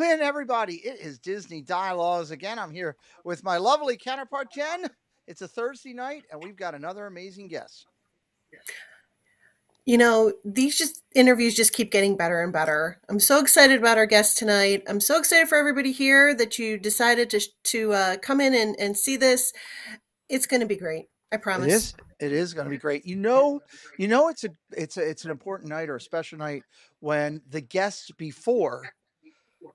Welcome in, everybody. It is Disney Dialogues again. I'm here with my lovely counterpart, Jen. It's a Thursday night, and we've got another amazing guest. These just interviews just keep getting better and better. I'm so excited about our guest tonight. I'm so excited for everybody here that you decided to come in and see this. It's going to be great. I It promise. is. It is going to be great. It's an important night or a special night when the guest before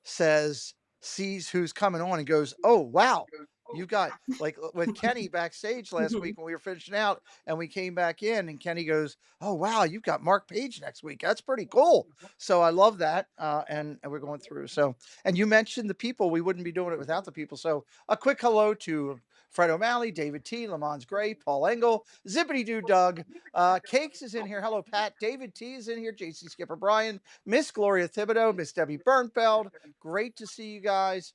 says sees who's coming on and goes, "Oh wow, you've got like with Kenny backstage last week when we were finishing out, and we came back in, and Kenny goes, "Oh wow, you've got Mark Page next week. That's pretty cool." So I love that, and we're going through. So, and you mentioned the people. We wouldn't be doing it without the people. So a quick hello to Fred O'Malley, David T, Lamont Gray, Paul Engel, Zippity Doo Doug, Cakes is in here. Hello, Pat. David T is in here. JC Skipper Brian, Miss Gloria Thibodeau, Miss Debbie Bernfeld. Great to see you guys.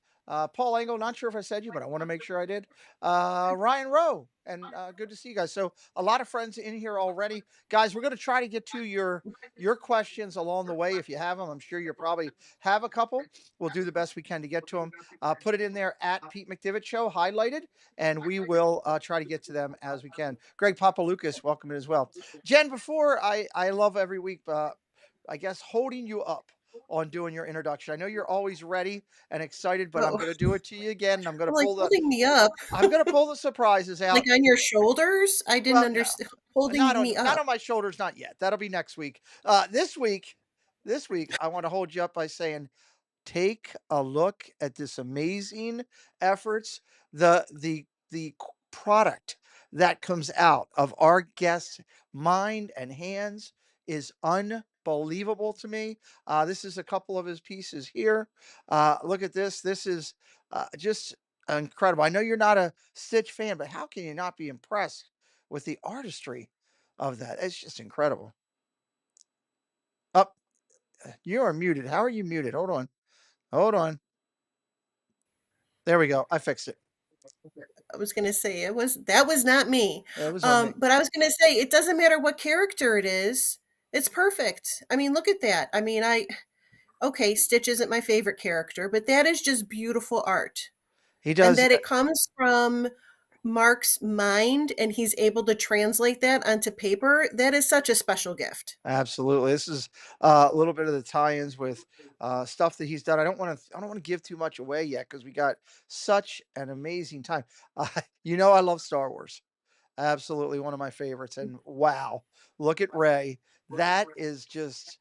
Paul Engel, not sure if I said you, but I want to make sure I did. Ryan Rowe, and good to see you guys. So a lot of friends in here already, guys. We're going to try to get to your questions along the way if you have them. I'm sure you probably have a couple. We'll do the best we can to get to them. Put it in there at Pete McDivitt Show, highlighted, and we will try to get to them as we can. Greg Papalukas, welcome in as well. Jen, before I love every week, I guess holding you up on doing your introduction. I know you're always ready and excited, but I'm Oh, going to do it to you again. And I'm like holding me up, I'm going to pull the surprises like out. on your shoulders. I didn't Well, no, understand. Holding me not up. on my shoulders, not yet. That'll be next week. This week, I want to hold you up by saying, take a look at this amazing efforts, the product that comes out of our guest's mind and hands is unbelievable to me. This is a couple of his pieces here. Look at this. This is just incredible. I know you're not a Stitch fan, but how can you not be impressed with the artistry of that? It's just incredible. Up, you are muted. How are you muted? Hold on. Hold on. There we go. I fixed it. I was gonna say that was not me. It was on me. But I was gonna say it doesn't matter what character it is. It's perfect. I mean, look at that. I mean, okay, Stitch isn't my favorite character, but that is just beautiful art. He And does. that it comes from Mark's mind and he's able to translate that onto paper, that is such a special gift. Absolutely. This is a little bit of the tie-ins with stuff that he's done. I don't want to give too much away yet because we got such an amazing time. Uh, I love Star Wars. Absolutely one of my favorites. And wow, look at Ray. That is just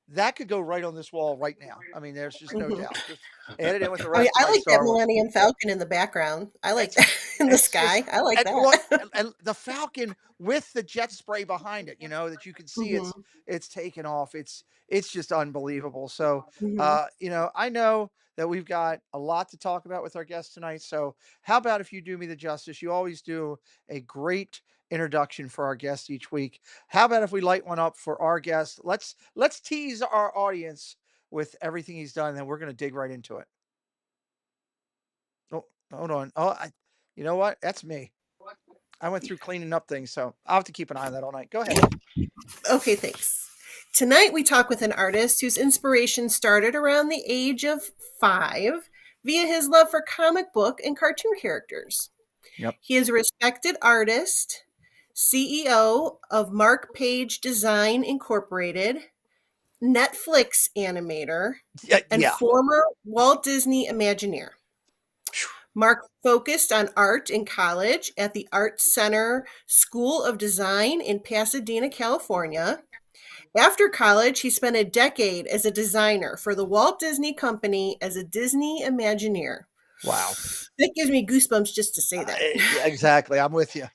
that could go right on this wall right now. I mean, there's just no Mhm. doubt. Just add it in with the I mean, rest of I my like that Star Wars. Millennium Falcon in the background. I like It's that in the it's just sky. I like and what that. and the Falcon with the jet spray behind it, that you can see Mhm. it's taken off. It's just unbelievable. So, Mhm. I know that we've got a lot to talk about with our guest tonight. So, how about if you do me the justice? You always do a great introduction for our guest each week. How about if we light one up for our guest? Let's tease our audience with everything he's done, and then we're going to dig right into it. Oh, hold on. You know what? That's me. I went through cleaning up things, so I'll have to keep an eye on that all night. Go ahead. Okay, thanks. Tonight we talk with an artist whose inspiration started around the age of 5 via his love for comic book and cartoon characters. Yep. He is a respected artist, CEO of Mark Page Design Incorporated, Netflix animator, Yeah. and Yeah. former Walt Disney Imagineer. Mark focused on art in college at the ArtCenter School of Design in Pasadena, California. After college, he spent a decade as a designer for the Walt Disney Company as a Disney Imagineer. Wow. That gives me goosebumps just to say that. Yeah, exactly. I'm with you.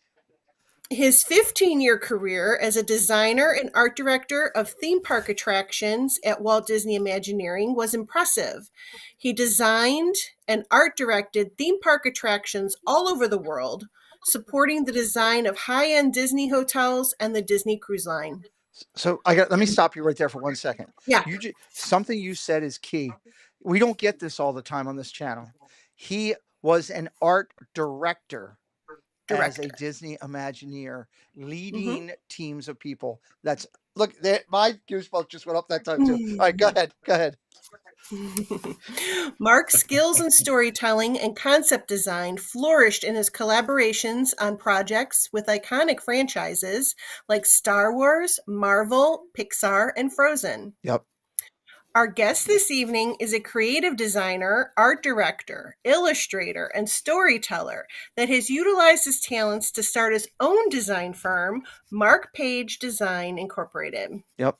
His 15-year career as a designer and art director of theme park attractions at Walt Disney Imagineering was impressive. He designed and art directed theme park attractions all over the world, supporting the design of high-end Disney hotels and the Disney Cruise Line. So let me stop you right there for 1 second. Yeah. Something you said is key. We don't get this all the time on this channel. He was an art director as a Director. Disney Imagineer, Mhm. leading teams of people. That's look. My goosebumps just went up that time too. All right, go ahead. Go ahead. Mark's skills in storytelling and concept design flourished in his collaborations on projects with iconic franchises like Star Wars, Marvel, Pixar, and Frozen. Yep. Our guest this evening is a creative designer, art director, illustrator, and storyteller that has utilized his talents to start his own design firm, Mark Page Design Incorporated. Yep.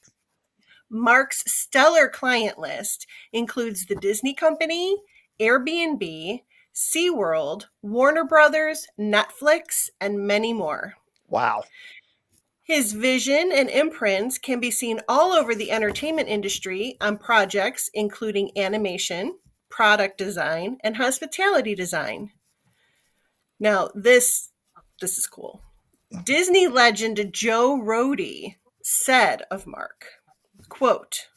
Mark's stellar client list includes the Disney Company, Airbnb, SeaWorld, Warner Brothers, Netflix, and many more. Wow. His vision and imprints can be seen all over the entertainment industry on projects including animation, product design, and hospitality design. Now, this is cool. Disney legend Joe Rohde said of Mark, quote,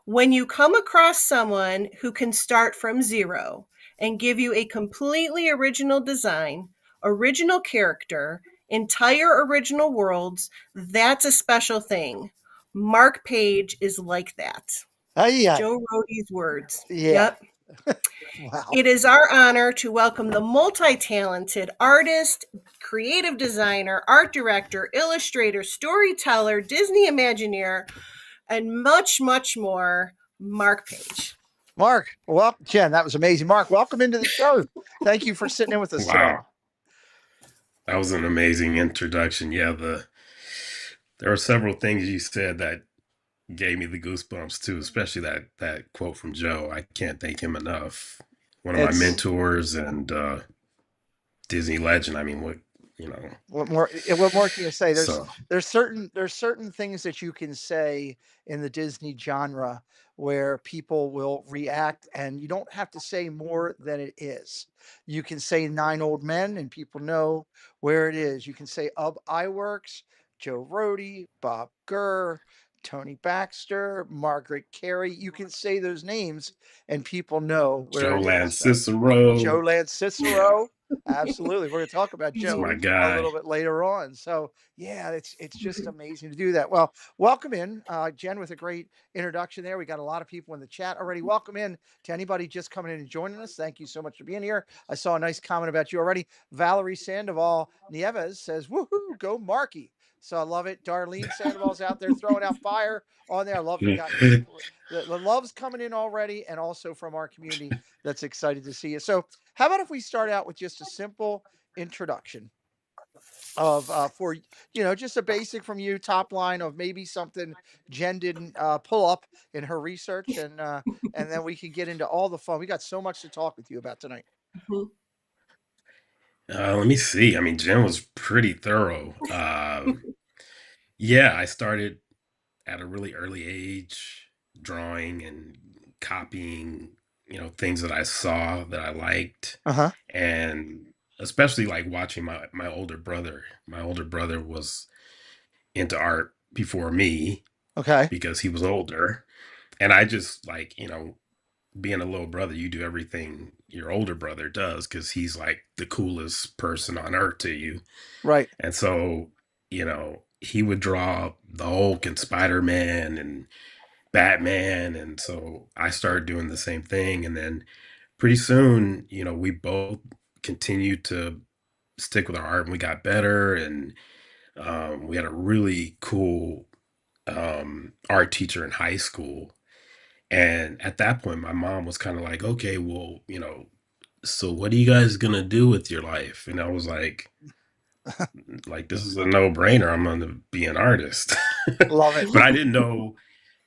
"When you come across someone who can start from zero and give you a completely original design, original character, entire original worlds, that's a special thing. Mark Page is like that." Yeah. Joe Rohde's words. Yeah. Yep. Wow. It is our honor to welcome the multi-talented artist, creative designer, art director, illustrator, storyteller, Disney Imagineer, and much, much more, Mark Page. Mark, well, Jen, that was amazing. Mark, welcome into the show. Thank you for sitting in with us today. Wow, that was an amazing introduction. Yeah, there were several things you said that gave me the goosebumps too, especially that quote from Joe. I can't thank him enough. One of my It's mentors and Disney legend. I mean, you know? what more can you say? There's So there's certain there's certain things that you can say in the Disney genre where people will react, and you don't have to say more than it is. You can say Nine Old Men, and people know where it is. You can say Ub Iwerks, Joe Rohde, Bob Gurr, Tony Baxter, Margaret Carey. You can say those names, and people know where Joe it is. Land So Joe Cicero, Lance Cicero. Absolutely. We're going to talk about it's Joe my Mhm. a guy. little bit later on. So, yeah, it's just amazing to do that. Well, welcome in, Jen, with a great introduction there. We got a lot of people in the chat already. Welcome in to anybody just coming in and joining us. Thank you so much for being here. I saw a nice comment about you already. Valerie Sandoval Nieves says, "Woohoo, go Marky." So I love it. Darlene Sandoval's out there throwing out fire on there. I love we got people. The love's coming in already, and also from our community that's excited to see you. So, how about if we start out with just a simple introduction of for just a basic from you, top line of maybe something Jen didn't pull up in her research, and then we can get into all the fun. We got so much to talk with you about tonight. Mhm. Let me see. I mean, Jen was pretty thorough. Yeah, I started at a really early age drawing and copying, things that I saw that I liked, Uh huh. and especially like watching my older brother. My older brother was into art before me Okay. because he was older, and I just like, being a little brother, you do everything your older brother does because he's like the coolest person on earth to you. Right. And so, he would draw the Hulk and Spider-Man and Batman. And so I started doing the same thing. And then pretty soon, we both continued to stick with our art and we got better. And we had a really cool art teacher in high school. And at that point, my mom was kind of like, okay, well, so what are you guys going to do with your life? And I was like this is a no-brainer. I'm going to be an artist. Love it. But I didn't know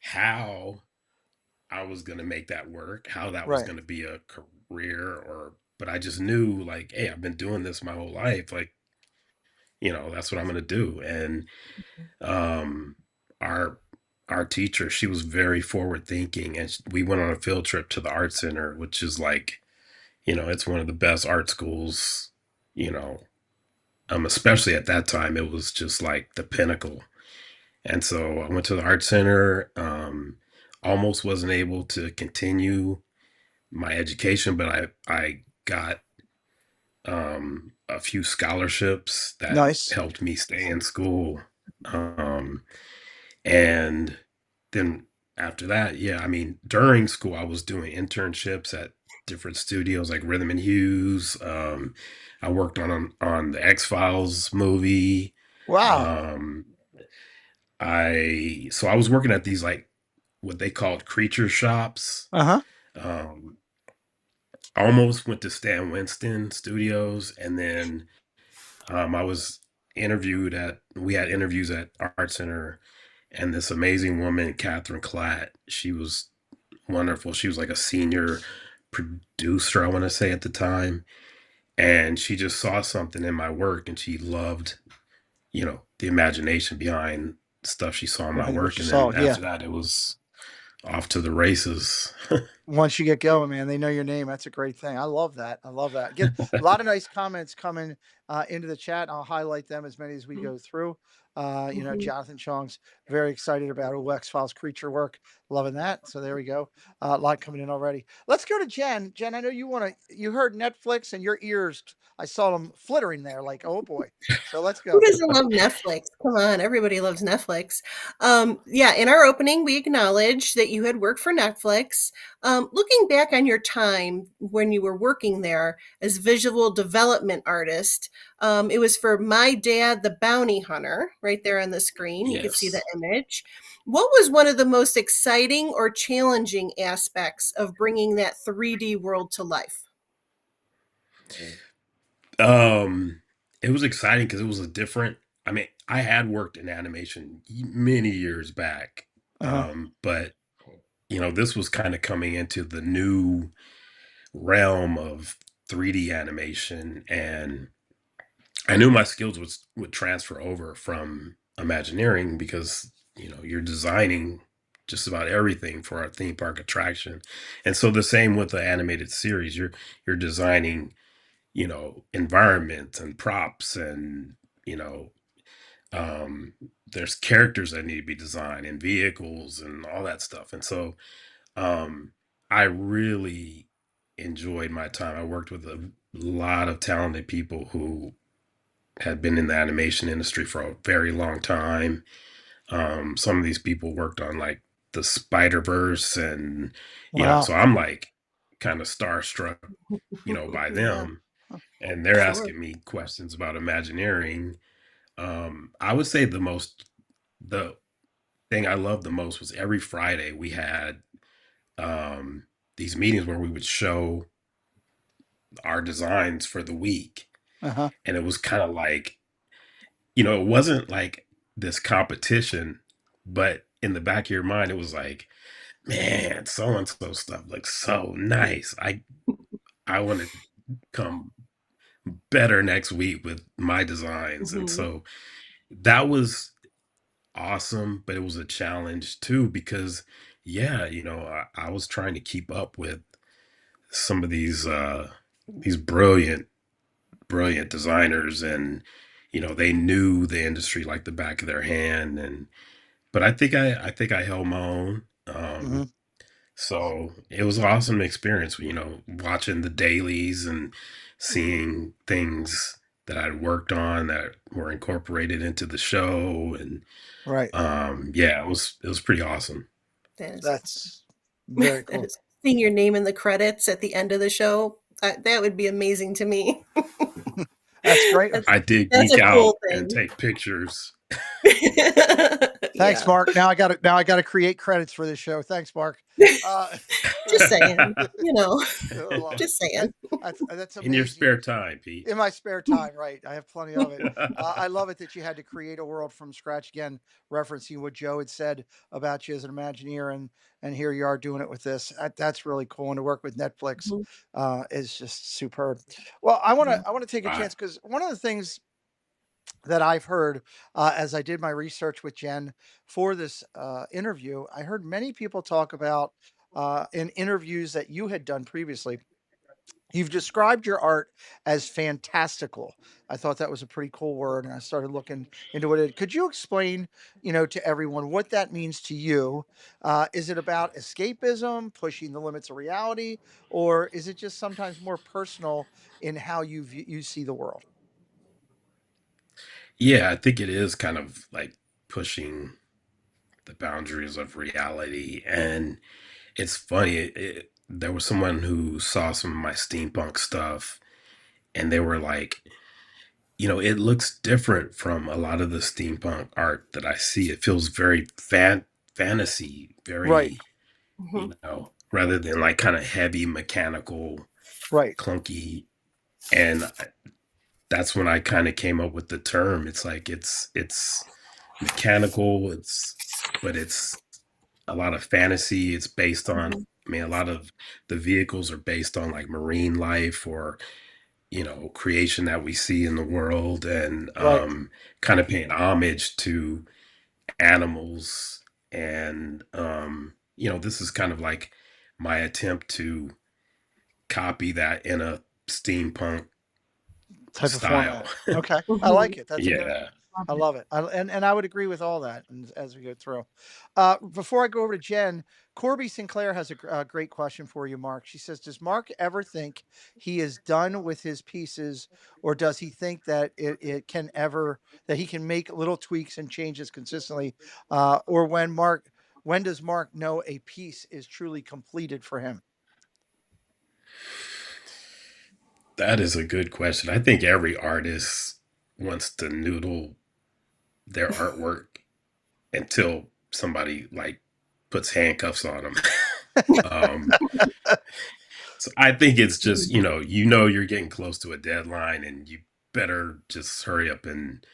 how I was going to make that work, how that was Right. going to be a career but I just knew like, hey, I've been doing this my whole life. Like, that's what I'm going to do. And um our our teacher, she was very forward thinking, and we went on a field trip to the art center, which is like, it's one of the best art schools, you know, especially at that time, it was just like the pinnacle. And so I went to the art center. Almost wasn't able to continue my education, but I got a few scholarships that Nice. helped me stay in school. And then after that, yeah, I mean, during school, I was doing internships at different studios like Rhythm and Hughes. I worked on the X Files movie. Wow. Um, I was working at these like what they called creature shops. Uh-huh. Um, I almost went to Stan Winston Studios, and then I was interviewed at. We had interviews at Art Center, and this amazing woman, Catherine Klatt, she was wonderful. She was like a senior producer, I want to say at the time, and she just saw something in my work, and she loved, the imagination behind stuff she saw in my Behind what work, you and saw. then Yeah. after that, it was off to the races. Once you get going, man, they know your name. That's a great thing. I love that. I love that. Get a lot of nice comments coming into the chat. I'll highlight them as many as we go through. Mhm. Jonathan Chong's very excited about OX Files creature work. Loving that. So there we go. A lot coming in already. Let's go to Jen. Jen, I know you heard Netflix and your ears, I saw them flittering there like, oh boy. So let's Who go. doesn't love Netflix? Come on, everybody loves Netflix. Yeah, in our opening, we acknowledged that you had worked for Netflix. Looking back on your time when you were working there as visual development artist, it was for My Dad, the Bounty Hunter, right there on the screen. You could see the Yes. image. What was one of the most exciting or challenging aspects of bringing that 3D world to life? Um, it was exciting because it was a different. I mean, I had worked in animation many years back, Uh-huh. but this was kind of coming into the new realm of 3D animation, and I knew my skills would transfer over from Imagineering because you're designing just about everything for our theme park attraction, and so the same with the animated series. You're designing environment and props and you know there's characters that need to be designed and vehicles and all that stuff, and so um I really enjoyed my time. I worked with a lot of talented people who had been in the animation industry for a very long time. Some of these people worked on like the Spider Verse, and Wow. so I'm like kind of starstruck, by Yeah, them, and they're sure. asking me questions about Imagineering. I would say the thing I loved the most was every Friday we had um, these meetings where we would show our designs for the week, Uh-huh. and it was kind of like, it wasn't like this competition, but in the back of your mind, it was like, man, so and so stuff looks so nice. I want to come better next week with my designs, and Mhm. so that was awesome, but it was a challenge too because yeah, I was trying to keep up with some of these brilliant designers, and they knew the industry like the back of their hand, and but I think I held my own. Hmm. So it was an awesome experience, watching the dailies and seeing things that I'd worked on that were incorporated into the show, and Right. yeah, it was pretty awesome. That is That's very that cool. is seeing your name in the credits at the end of the show, that would be amazing to me. That's great. That's I did that's geek a out cool and thing. take pictures. Thanks, Yeah. Mark. Now I gotta create credits for this show. Thanks, Mark. Uh, Just saying, you know, well, just that, saying. that's In your amazing. spare time, Pete. In my spare time, right? I have plenty of it. I love it that you had to create a world from scratch again, referencing what Joe had said about you as an Imagineer, and here you are doing it with this. That's really cool. And to work with Netflix Mhm, is just superb. Well, I want to mhm, I want to take a Right. chance because one of the things that I've heard as I did my research with Jen for this interview, I heard many people talk about in interviews that you had done previously. You've described your art as fantastical. I thought that was a pretty cool word, and I started looking into what it. Could you explain, to everyone what that means to you? Is it about escapism, pushing the limits of reality, or is it just sometimes more personal in how you see the world? Yeah, I think it is kind of like pushing. the boundaries of reality. And it's funny. There was someone who saw some of my steampunk stuff, and they were like, it looks different from a lot of the steampunk art that I see. It feels very fantasy, Right, very, Mhm. rather than like kind of heavy, mechanical, right, clunky. And that's when I kind of came up with the term. It's like it's mechanical. But it's a lot of fantasy. It's based on. Mhm. I mean, a lot of the vehicles are based on like marine life or creation that we see in the world, and right. kind of paying homage to animals. And this is kind of like my attempt to copy that in a steampunk Type of style. format. Okay, I like Mhm. it. That's a good. Yeah. Love I it. love it. And I would agree with all that and as we go through. Before I go over to Jen, Corby Sinclair has a great question for you, Mark. She says, "Does Mark ever think he is done with his pieces, or does he think that it can ever that he can make little tweaks and changes consistently, or when does Mark know a piece is truly completed for him?" That is a good question. I think every artist wants to noodle their artwork until somebody like puts handcuffs on them. um, so I think it's just you're getting close to a deadline, and you better just hurry up and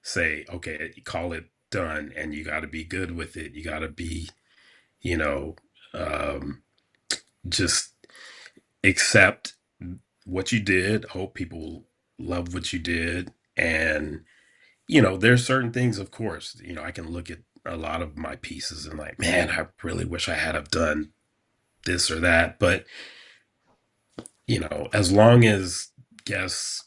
say, okay, call it done, and you got to be good with it. You got to be, you know, um, just accept what you did. Hope people love what you did, and there's certain things, of course. I can look at a lot of my pieces and like, man, I really wish I had have done this or that. But as long as guests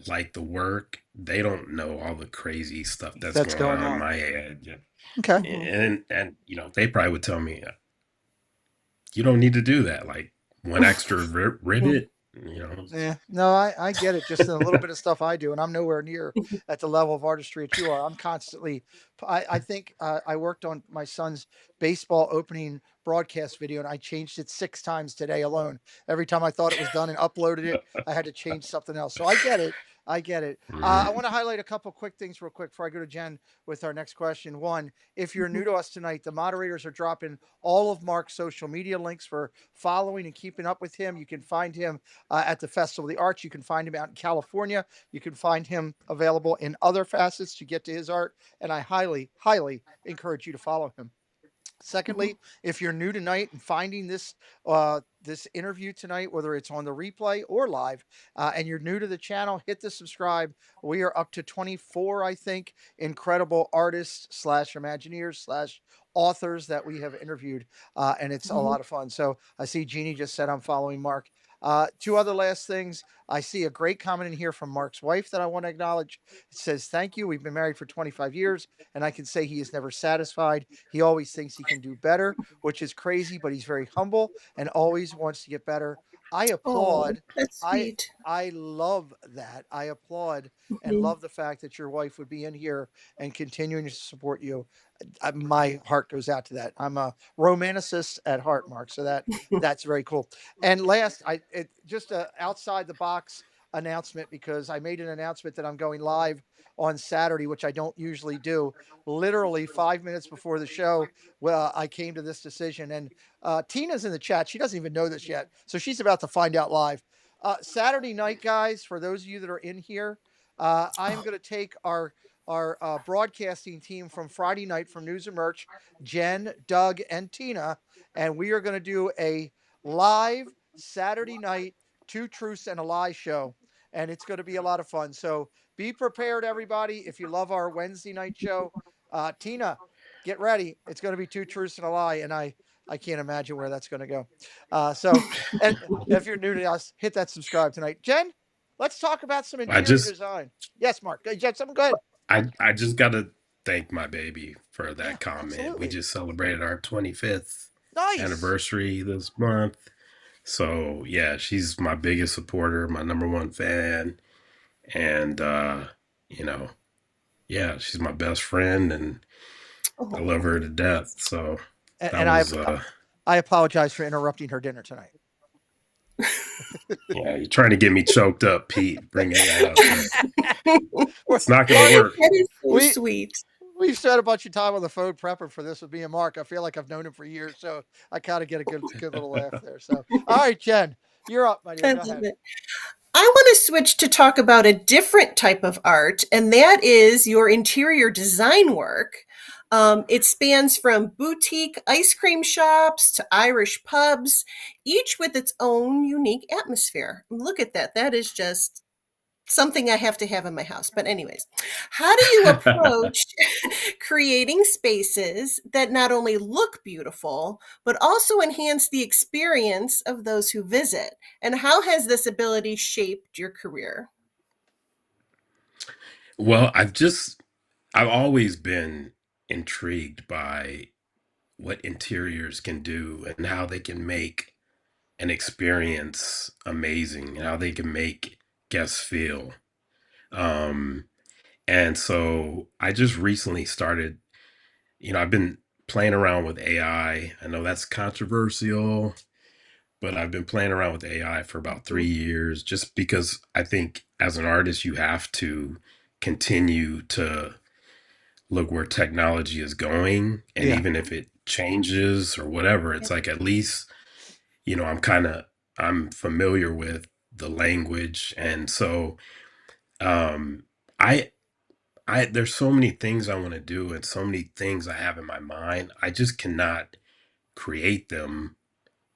like the work, they don't know all the crazy stuff that's That's going going on in on. my head. Yeah. Okay. Mhm. And they probably would tell me, you don't need to do that. Like one extra Mhm. rivet, Yeah, no, I get it. Just in a little bit of stuff I do, and I'm nowhere near at the level of artistry that you are. I'm constantly, I think I worked on my son's baseball opening broadcast video, and I changed it 6 times today alone. Every time I thought it was done and uploaded it, I had to change something else. So I get it. I get it. I Mhm. want to highlight a couple quick things real quick before I go to Jen with our next question. One, if you're Mhm. new to us tonight, the moderators are dropping all of Mark's social media links for following and keeping up with him. You can find him at the Festival of the Arts. You can find him out in California. You can find him available in other facets to get to his art. And I highly, highly encourage you to follow him. Mhm. Secondly, if you're new tonight and finding this interview tonight, whether it's on the replay or live, and you're new to the channel, hit the subscribe. We are up to 24, I think, incredible artists slash Imagineers slash authors that we have interviewed, and it's a Mhm. lot of fun. So I see Jeannie just said I'm following Mark. Two other last things. I see a great comment in here from Mark's wife that I want to acknowledge. It says, "Thank you. We've been married for 25 years, and I can say he is never satisfied. He always thinks he can do better, which is crazy, but he's very humble and always wants to get better." I Oh, applaud. that's I sweet. I love that. I applaud and Mhm. love the fact that your wife would be in here and continuing to support you. My heart goes out to that. I'm a romanticist at heart, Mark. So that's very cool. And last, just a outside the box announcement because I made an announcement that I'm going live on Saturday, which I don't usually do. Literally 5 minutes before the show, well, I came to this decision. And Tina's in the chat. She doesn't even know this yet, so she's about to find out live. Saturday night, guys. For those of you that are in here, I am Oh. going to take our broadcasting team from Friday night from News and Merch, Jen, Doug, and Tina, and we are going to do a live Saturday night Two Truths and a Lie show, and it's going to be a lot of fun. So be prepared, everybody. If you love our Wednesday night show, Tina, get ready. It's going to be Two Truths and a Lie, and I can't imagine where that's going to go. And if you're new to us, hit that subscribe tonight. Jen, let's talk about some I interior just design. Yes, Mark. Jen, something good. I just gotta thank my baby for Yeah, that comment. We absolutely. just celebrated our 25th Nice. anniversary this month. So yeah, she's my biggest supporter, my number one fan. And you know, yeah, she's my best friend, and I Oh. love her to death. So that And was I apologize for interrupting her dinner tonight. yeah, you're trying to get me choked up, Pete, bringing that up, but We're, it's not going to Mark, work. That is so we sweet. we've spent a bunch of time on the phone prepping for this with me and Mark. I feel like I've known him for years, so I kind of get a good little laugh there. So, all right, Jen, you're up, my dear. I Go love ahead. it. I want to switch to talk about a different type of art, and that is your interior design work. It spans from boutique ice cream shops to Irish pubs, each with its own unique atmosphere. Look at that. That is just something I have to have in my house. But, anyways, how do you approach creating spaces that not only look beautiful, but also enhance the experience of those who visit? And how has this ability shaped your career? Well, I've always been intrigued by what interiors can do and how they can make an experience amazing and how they can make guests feel. Um, and so I just recently started, I've been playing around with AI. I know that's controversial, but I've been playing around with AI for about Mhm, 3 years just because I think as an artist, you have to continue to look where technology is going. And Yeah. even if it changes or whatever, yeah, it's like at least, I'm familiar with the language. And so um I there's so many things I want to do and so many things I have in my mind. I just cannot create them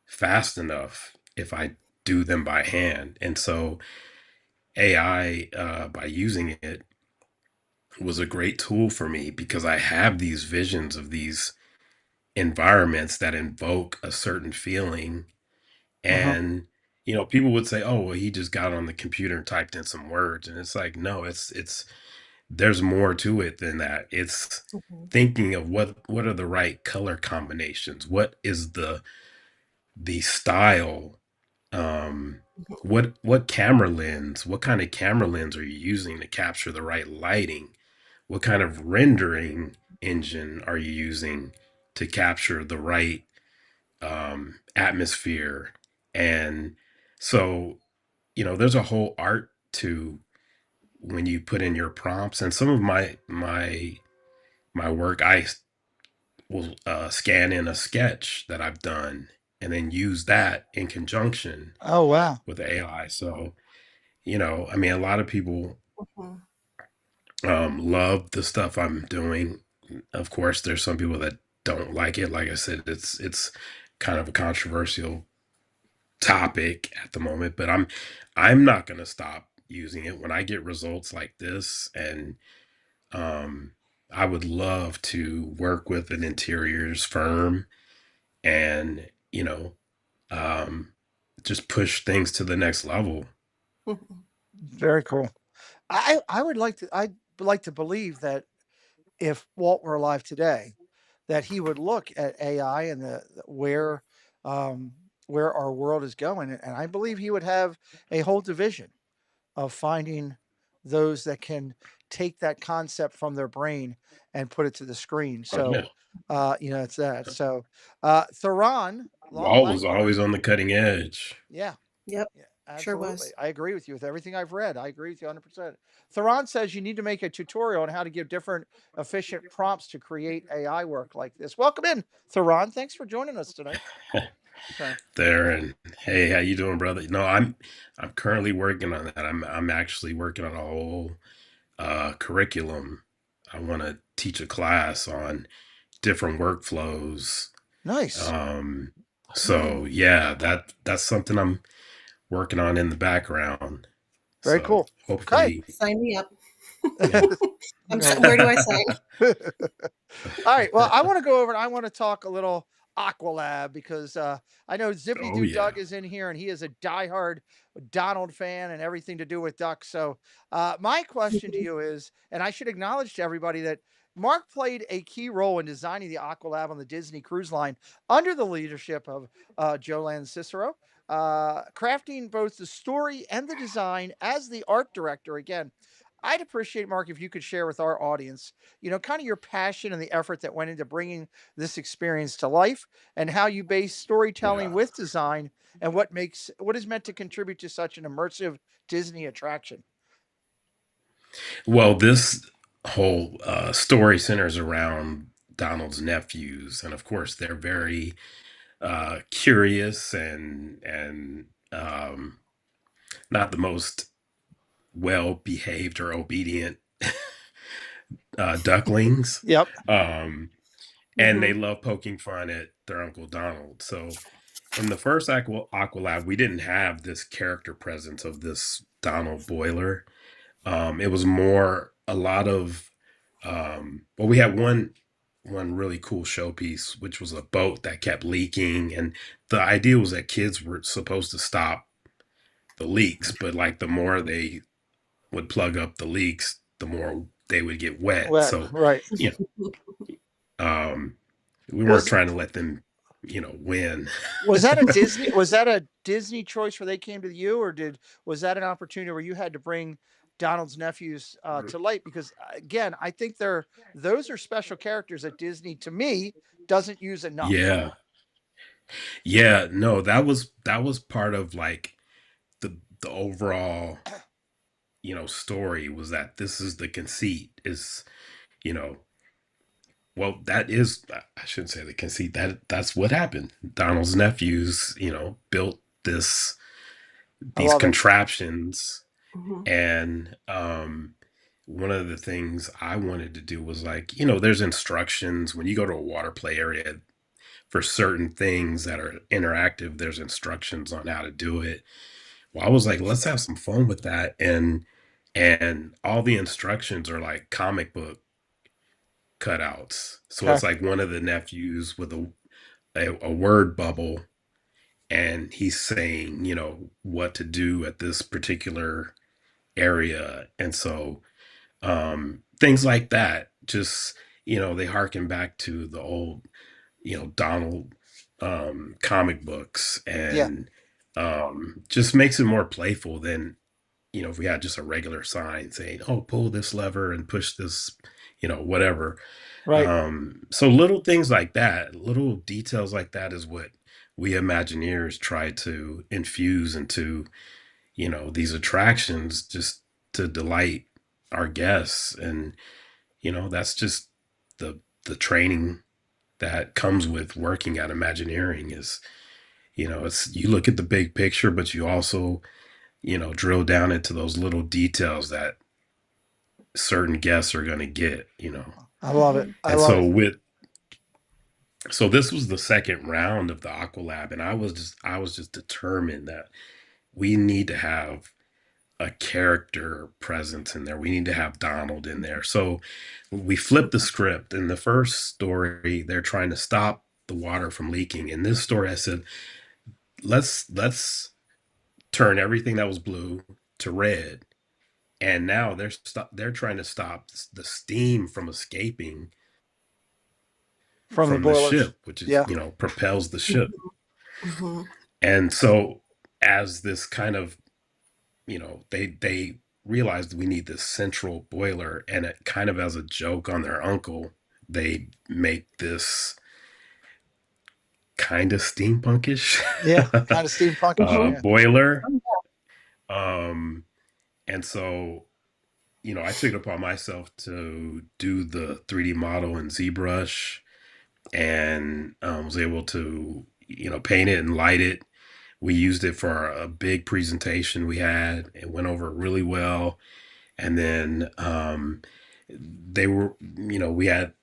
fast enough if I do them by hand. And so AI, by using it, was a great tool for me because I have these visions of these environments that invoke a certain feeling. Uh-huh. And people would say, "Oh, well, he just got on the computer and typed in some words," and it's like, no, it's there's more to it than that. It's mhm, thinking of what are the right color combinations, what is the style, um mhm, what camera lens, what kind of camera lens are you using to capture the right lighting, what kind of rendering engine are you using to capture the right atmosphere. And so there's a whole art to when you put in your prompts. And some of my work, I will scan in a sketch that I've done and then use that in conjunction Oh wow. with AI. So I mean, a lot of people mhm. love the stuff I'm doing. Of course, there's some people that don't like it. Like I said, it's kind of a controversial topic at the moment, but I'm not going to stop using it when I get results like this. And um I would love to work with an interiors firm and um just push things to the next level. Mhm. Very cool. I'd like to believe that if Walt were alive today, that he would look at AI and um, where our world is going, and I believe he would have a whole division of finding those that can take that concept from their brain and put it to the screen. Oh yeah, So, it's that. So, Theron, long Walt was language. always on the cutting edge. Yeah, Yep, yeah, sure absolutely. was. I agree with you with everything I've read. I agree with you 100%. Theron says you need to make a tutorial on how to give different efficient prompts to create AI work like this. Welcome in, Theron. Thanks for joining us tonight. So, There, and hey, how you doing, brother? No, I'm currently working on that. I'm actually working on a whole curriculum. I want to teach a class on different workflows. nice. Um, Mm, so yeah, that's something I'm working on in the background. Very So cool. Okay. hopefully, sign me up. yeah. No. Where do I sign? All right. Well, I want to go over and I want to talk a little Aqualab because I know Zippy Oh Doo yeah. Doug is in here and he is a diehard Donald fan and everything to do with ducks. So, my question to Mhm, you is, and I should acknowledge to everybody that Mark played a key role in designing the Aqualab on the Disney Cruise Line under the leadership of Joanne Cicero, crafting both the story and the design as the art director. Again, I'd appreciate, Mark, if you could share with our audience, kind of your passion and the effort that went into bringing this experience to life, and how you base storytelling Yeah. with design, and what is meant to contribute to such an immersive Disney attraction. Well, this whole story centers around Donald's nephews, and of course, they're very curious and not the most well behaved or obedient ducklings. Yep. Um, and they Mhm. love poking fun at their Uncle Donald. So in the first Aqualab, we didn't have this character presence of this Donald Boiler. It was more a lot of well, we had one really cool showpiece, which was a boat that kept leaking, and the idea was that kids were supposed to stop the leaks, but like the more they would plug up the leaks, the more they would get wet. Well, So, right. you um, we weren't Was trying to let them, win. was that a Disney choice where they came to you, or did was that an opportunity where you had to bring Donald's nephews to light? Because again, I think those are special characters that Disney, to me, doesn't use enough. Yeah. Yeah, no, that was part of like the overall, story was that this is the conceit is, you know, well, that is I shouldn't say the conceit. That's what happened. Donald's nephews, built I these love it. contraptions, Mhm. and one of the things I wanted to do was like, there's instructions when you go to a water play area for certain things that are interactive, there's instructions on how to do it. Well, I was like, let's have some fun with that. And all the instructions are like comic book cutouts. So Okay. it's like one of the nephews with a word bubble, and he's saying, what to do at this particular area. And so things like that, just, they harken back to the old, Donald comic books, Yeah. and just makes it more playful than, if we had just a regular sign saying, oh, pull this lever and push this, whatever. Right. So little things like that, little details like that is what we Imagineers try to infuse into, these attractions, just to delight our guests. And, that's just the training that comes with working at Imagineering is, it's you look at the big picture, but you also, drill down into those little details that certain guests are going to get. I love it. Mhm. I And love so it. this was the second round of the Aqualab, and I was just determined that we need to have a character presence in there. We need to have Donald in there. So we flipped the script. In the first story, they're trying to stop the water from leaking. In this story, I said, let's turn everything that was blue to red. And now they're trying to stop the steam from escaping From the from the boilers. ship, which is, Yeah. propels the ship. Mhm. Mhm. And so as this kind of, they realized we need this central boiler, and it kind of as a joke on their uncle, they make this kind of steampunkish Yeah. Kind of steampunkish. Mhm. Yeah. boiler. Um, and so, I took it upon myself to do the 3D model in ZBrush, and was able to, paint it and light it. We used it for a big presentation we had. It went over really well. And then we had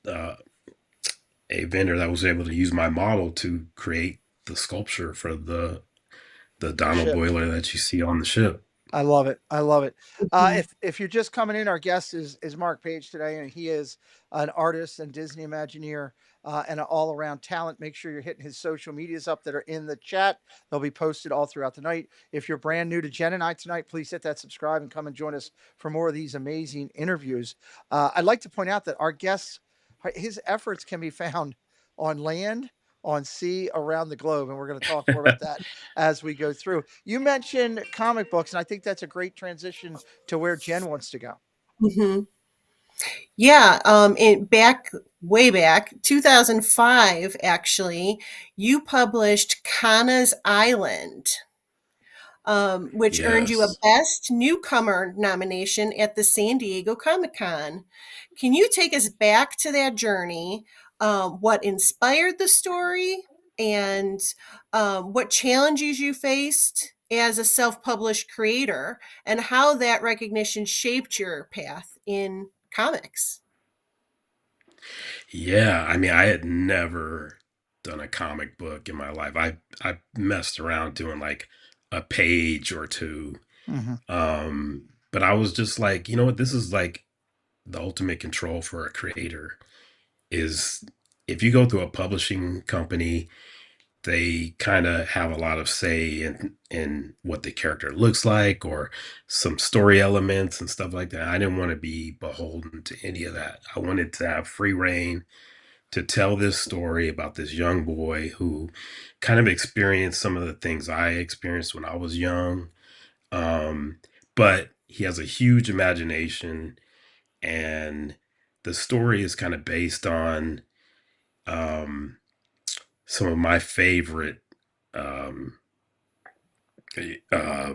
a vendor that was able to use my model to create the sculpture for the The Donald ship. boiler that you see on the ship. I love it. I love it. Mhm. If you're just coming in, our guest is Mark Page today, and he is an artist and Disney Imagineer, and an all around talent. Make sure you're hitting his social medias up that are in the chat. They'll be posted all throughout the night. If you're brand new to Jen and I tonight, please hit that subscribe and come and join us for more of these amazing interviews. I'd like to point out that our guests, his efforts can be found on land, on sea, around the globe, and we're going to talk more about that as we go through. You mentioned comic books, and I think that's a great transition to where Jen wants to go. Mhm. Yeah, in back way back, 2005, actually, you published Kana's Island, which earned you a Yes. Best Newcomer nomination at the San Diego Comic-Con. Can you take us back to that journey? What inspired the story and what challenges you faced as a self-published creator and how that recognition shaped your path in comics? Yeah, I mean, I had never done a comic book in my life. I messed around doing like a page or two. Mhm. But I was just like, you know what, this is like the ultimate control for a creator is if you go through a publishing company, they kind of have a lot of say in what the character looks like or some story elements and stuff like that. I didn't want to be beholden to any of that. I wanted to have free reign to tell this story about this young boy who kind of experienced some of the things I experienced when I was young. Um, but he has a huge imagination, and the story is kind of based on um, some of my favorite um,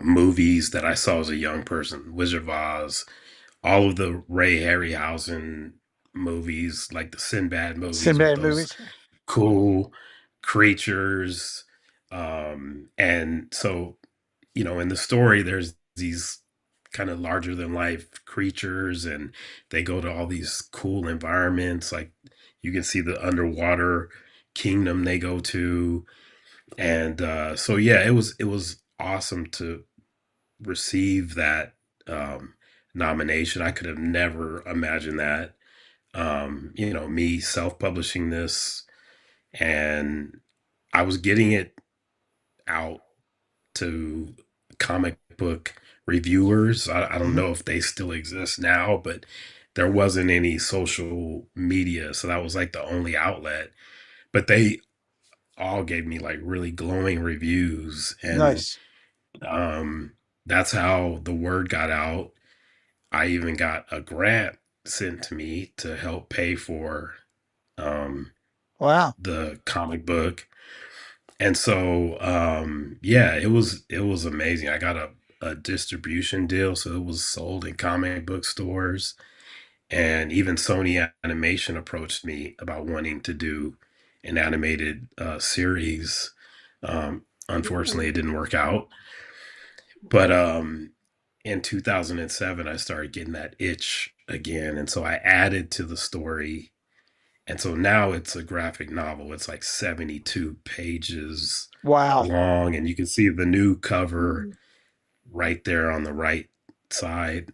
movies that I saw as a young person. Wizard of Oz, all of the Ray Harryhausen movies, like the Sinbad movies with Sinbad those movies. cool creatures. And so, in the story, there's these kind of larger than life creatures, and they go to all these cool environments. Like you can see the underwater kingdom they go to. And so yeah, it was awesome to receive that nomination. I could have never imagined that. Me self-publishing this, and I was getting it out to comic book reviewers. I don't Mhm. know if they still exist now, but there wasn't any social media, so that was like the only outlet. But they all gave me like really glowing reviews, and Nice. um, that's how the word got out. I even got a grant sent to me to help pay for um, Wow. the comic book. And so, yeah, it was amazing. I got a distribution deal, so it was sold in comic book stores, and even Sony Animation approached me about wanting to do an animated series. Unfortunately, Ooh. it didn't work out, but in 2007, I started getting that itch again, and so I added to the story, and so now it's a graphic novel. It's like 72 pages Wow. long, and you can see the new cover Mm. right there on the right side.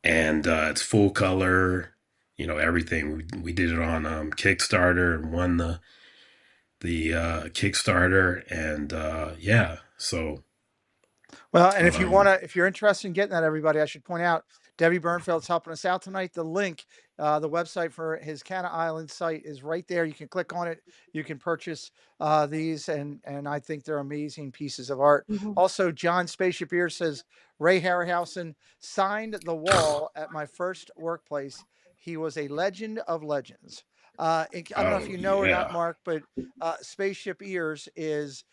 And it's full color, everything. We did it on Kickstarter and won the Kickstarter, and yeah, so Well, and um, if you're interested in getting that, everybody, I should point out Debbie Bernfeld's helping us out tonight. The link, the website for his Canna Island site is right there. You can click on it. You can purchase these, and I think they're amazing pieces of art. Mhm. Also, John Spaceship Ear says Ray Harryhausen signed the wall at my first workplace. He was a legend of legends. I don't know if oh you know or not, yeah, Mark, but Spaceship Ears is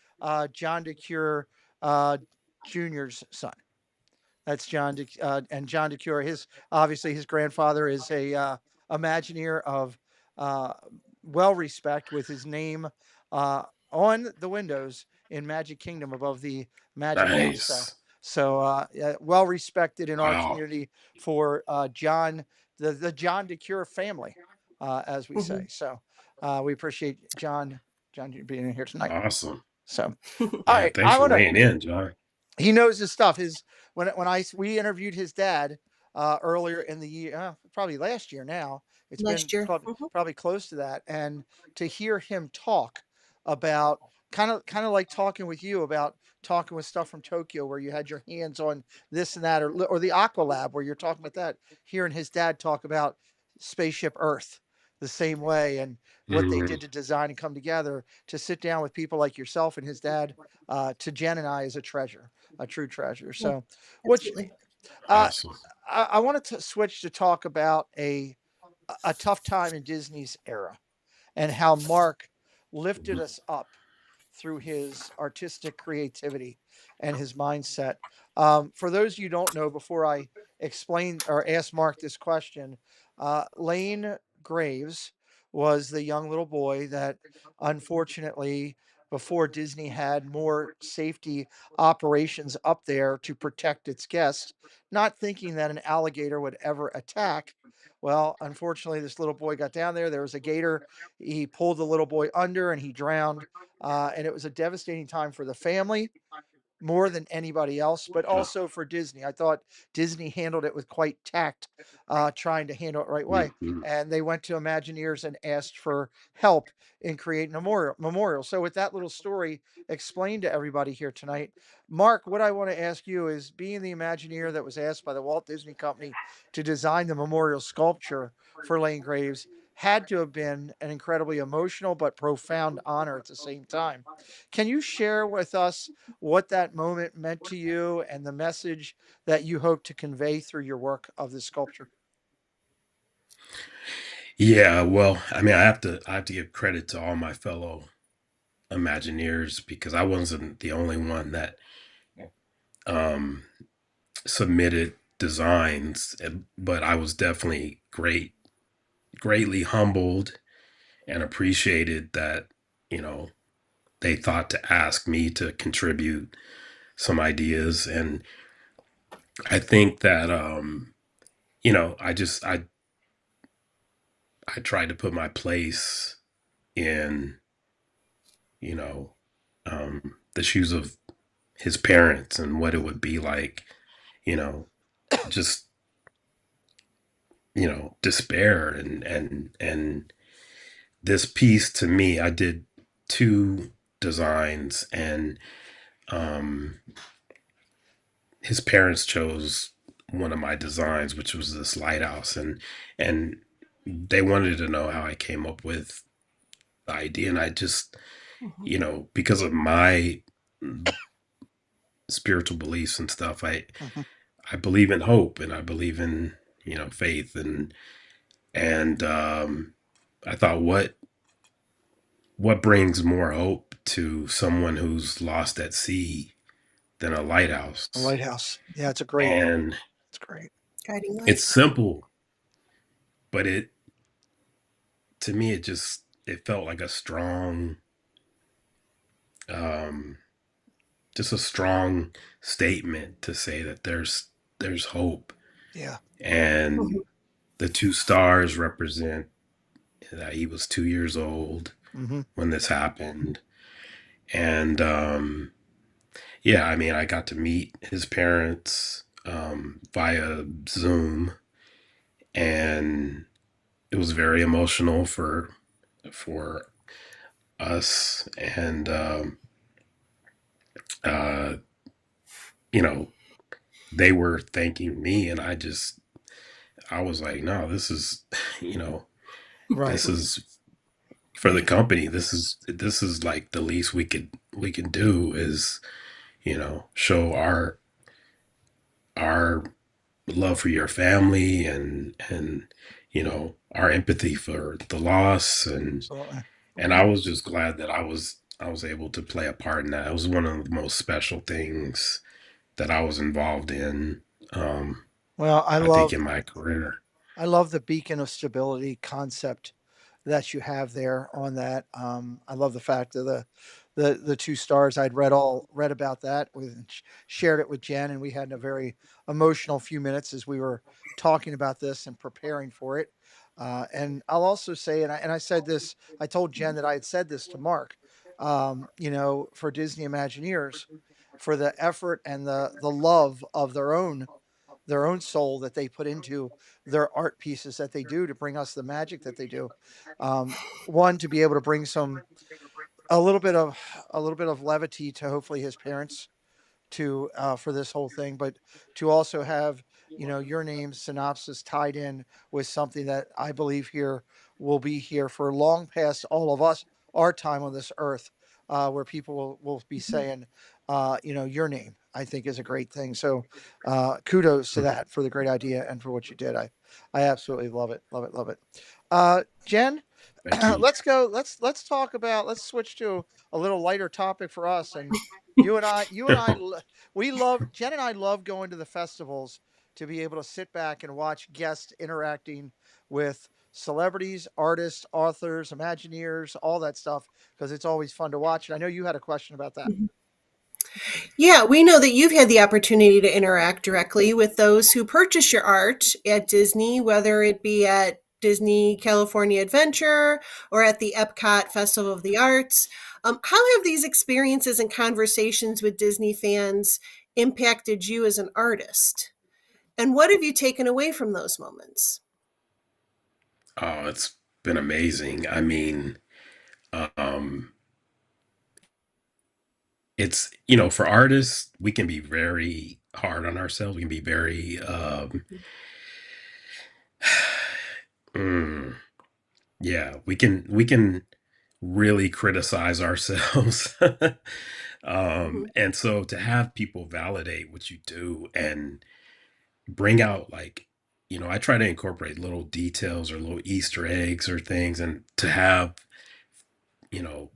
John DeCure uh, Jr.'s son. That's and John DeCure. His obviously his grandfather is a Imagineer of uh, well respect with his name on the windows in Magic Kingdom above the Magic House. nice. Yeah, well respected in our Wow, community for John, the John DeCure family, as we say. Mhm. So we appreciate John being in here tonight. awesome. So all Yeah, right, thanks I for want to weighing in, John. he knows his stuff. His when I we interviewed his dad earlier in the year, probably last year now. It's been Last year. Mhm. probably close to that, and to hear him talk about kind of like talking with you about talking with stuff from Tokyo, where you had your hands on this and that, or the Aqua Lab, where you're talking about that. Hearing his dad talk about Spaceship Earth the same way, and what they Mhm. did to design and come together to sit down with people like yourself and his dad, to Jen and I, is a treasure, a true treasure. Yeah, So, which absolutely. uh, Awesome. I wanted to switch to talk about a tough time in Disney's era and how Mark lifted Mhm. us up through his artistic creativity and his mindset. For those you don't know, before I explain or ask Mark this question, Lane Graves was the young little boy that unfortunately, before Disney had more safety operations up there to protect its guests, not thinking that an alligator would ever attack. Well, unfortunately, this little boy got down there. There was a gator. He pulled the little boy under and he drowned. And it was a devastating time for the family more than anybody else, but Uh, also for Disney. I thought Disney handled it with quite tact, trying to handle it right way. mhm. And they went to Imagineers and asked for help in creating a memorial. So, with that little story explained to everybody here tonight, Mark, what I want to ask you is, being the Imagineer that was asked by the Walt Disney Company to design the memorial sculpture for Lane Graves, had to have been an incredibly emotional but profound honor at the same time. Can you share with us what that moment meant to you and the message that you hope to convey through your work of this sculpture? Yeah, well, I mean, I have to give credit to all my fellow Imagineers because I wasn't the only one that um, submitted designs, but I was definitely greatly humbled and appreciated that you know they thought to ask me to contribute some ideas, and I think that I tried to put my place in you know the shoes of his parents and what it would be like, you know, just despair and this piece to me, I did two designs, and um, his parents chose one of my designs, which was this lighthouse, and they wanted to know how I came up with the idea, and I just Mhm. because of my spiritual beliefs and stuff, Mhm. I believe in hope and I believe in faith and I thought what brings more hope to someone who's lost at sea than a A lighthouse? lighthouse. Yeah, And it's great. Guiding it's light. simple, but it to me it felt like a strong um just a strong statement to say that there's hope. Yeah. And Mhm. the two stars represent that he was 2 years old Hmm. when this happened. And yeah, I mean, I got to meet his parents via Zoom, and it was very emotional for us. And uh, you know, they were thanking me, and I was like, no, this is, you know, Right. this is for the company. This is like the least we can do is show our love for your family and our empathy for the loss Absolutely. and I was just glad that I was able to play a part in that. It was one of the most special things that I was involved in. Um, Well, I think in my career. I love the beacon of stability concept that you have there on that. I love the fact of the two stars. I'd read about that with shared it with Jen, and we had a very emotional few minutes as we were talking about this and preparing for it. And I'll also say, and I said this, I told Jen that I had said this to Mark. For Disney Imagineers, for the effort and the love of their own soul that they put into their art pieces that they do to bring us the magic that they do. Um, One, to be able to bring a little bit of a little bit of levity to hopefully his parents to for this whole thing, but to also have your name synopsis tied in with something that I believe here will be here for long past all of us our time on this earth, where people will be saying your name. I think is a great thing. So kudos to that for the great idea and for what you did. I absolutely love it, love it, love it. Jen, Thank you. let's go. Let's talk about. Let's switch to a little lighter topic for us. And you and I, we love Jen and I love going to the festivals to be able to sit back and watch guests interacting with celebrities, artists, authors, Imagineers, all that stuff because it's always fun to watch. And I know you had a question about that. Yeah, we know that you've had the opportunity to interact directly with those who purchase your art at Disney, whether it be at Disney California Adventure or at the Epcot Festival of the Arts. How have these experiences and conversations with Disney fans impacted you as an artist? And what have you taken away from those moments? Oh, it's been amazing. I mean, um, it's, for artists, we can be very hard on ourselves. We can be very, mm, yeah, we can really criticize ourselves. Mhm. And so to have people validate what you do and bring out like, I try to incorporate little details or little Easter eggs or things, and to have, you know,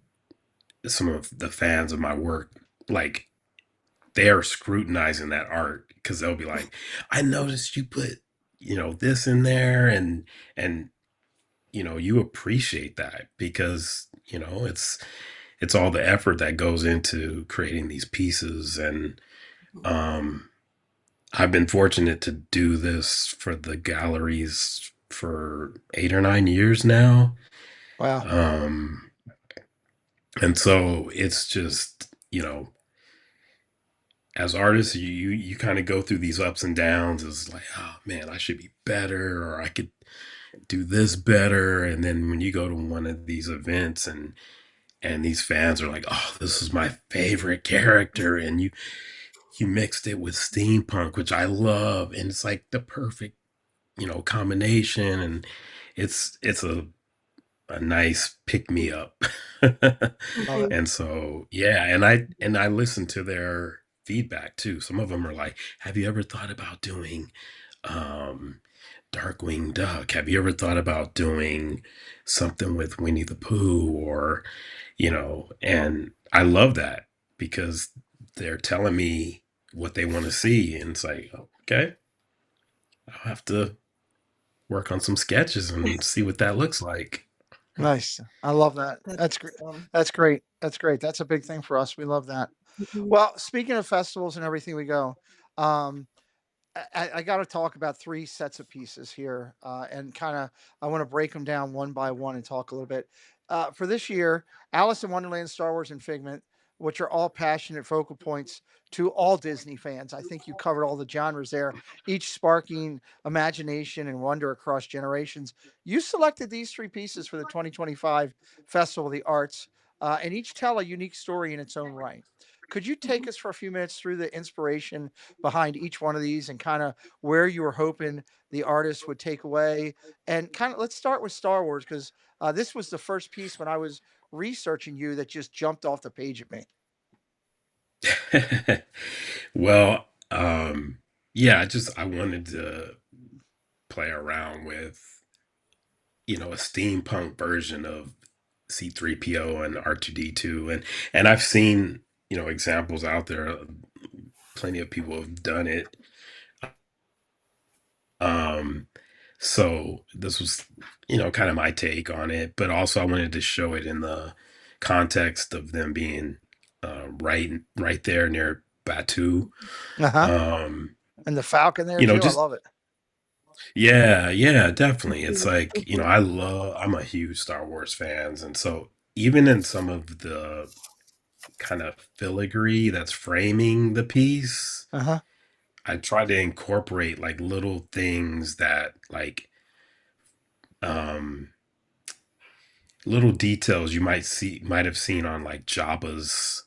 some of the fans of my work, like they're scrutinizing that art because they'll be like, I noticed you put, this in there, and you appreciate that because, it's all the effort that goes into creating these pieces. And um I've been fortunate to do this for the galleries for 8 or 9 years now. Wow. Um, and so it's just, as artists, you kind of go through these ups and downs. It's like, oh man, I should be better, or I could do this better. And then when you go to one of these events and these fans are like, oh, this is my favorite character, and you mixed it with steampunk, which I love, and it's like the perfect combination, and it's a nice pick me up. Love it. Mhm. And so yeah, and I listen to their feedback too. Some of them are like, have you ever thought about doing um Darkwing Duck? Have you ever thought about doing something with Winnie the Pooh? Or and I love that because they're telling me what they want to see, and it's like, okay, I'll have to work on some sketches and see what that looks like. Nice. I love that. That's That's great. awesome. That's great. That's great. That's a big thing for us. We love that. Mhm. Well, speaking of festivals and everything we go, um, I got to talk about three sets of pieces here, and kind of I want to break them down one by one and talk a little bit. For this year, Alice in Wonderland, Star Wars, and Figment, which are all passionate focal points to all Disney fans. I think you covered all the genres there, each sparking imagination and wonder across generations. You selected these three pieces for the 2025 Festival of the Arts, and each tell a unique story in its own right. Could you take Mhm. us for a few minutes through the inspiration behind each one of these and kind of where you were hoping the artist would take away? And kind of let's start with Star Wars because this was the first piece when I was researching you that just jumped off the page at me. Well, yeah, I wanted to play around with, a steampunk version of C3PO and R2D2, and I've seen, examples out there. Plenty of people have done it. Um, so this was, kind of my take on it, but also I wanted to show it in the context of them being right there near Batu. Uh huh. Um, And the Falcon there too. I just love it. yeah, yeah, definitely. It's Mhm. like, Mhm. I'm a huge Star Wars fans, and so even in some of the kind of filigree that's framing the piece, Uh huh. I try to incorporate like little things that like um little details you might have seen on like Jabba's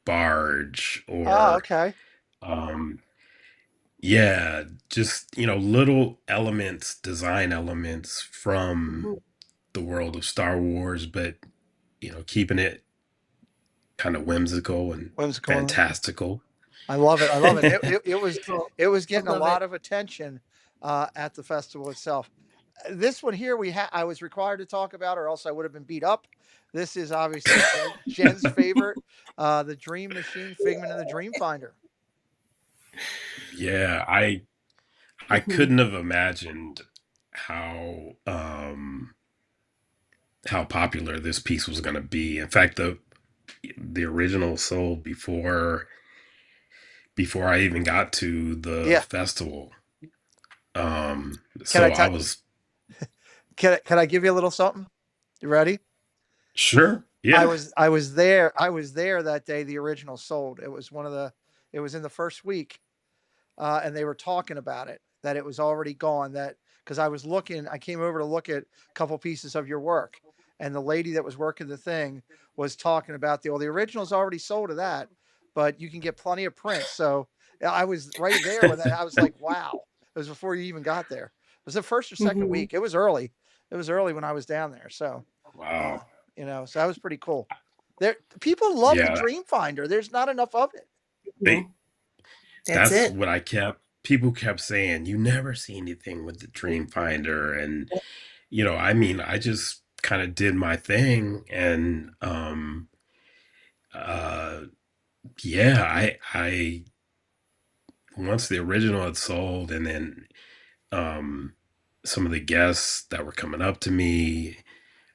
barge, Ah, or okay. um yeah, just little elements, design elements from Mhm. the world of Star Wars, but keeping it kind of whimsical and Whimsical. fantastical. I love it. I love it. Cool. It was I getting a love it. lot of attention at the festival itself. This one here I was required to talk about, or else I would have been beat up. This is obviously Jen's favorite, the Dream Machine Figment and the Dream Finder. Yeah, I Mhm. couldn't have imagined how popular this piece was going to be. In fact, the original sold before I even got to the Yeah. festival. Can I So I tell? was Can I give you a little something? You ready? sure. Yeah. I was there that day. The original sold. It was one of the. It was in the first week, and they were talking about it that it was already gone. That because I was looking, I came over to look at a couple pieces of your work, and the lady that was working the thing was talking about the original's already sold to that, but you can get plenty of prints. So I was right there with that. I was like, wow. It was before you even got there. It was the first or second Mhm. week. It was early. It was early when I was down there. So, uh, Wow. so that was pretty cool. There, people love the Yeah. Dream Finder. There's not enough of it. They Mhm. That's that's it. what I kept people kept saying, you never see anything with the Dream Finder. And I mean, I just kind of did my thing. And uh yeah, I once the original had sold, and then um some of the guests that were coming up to me,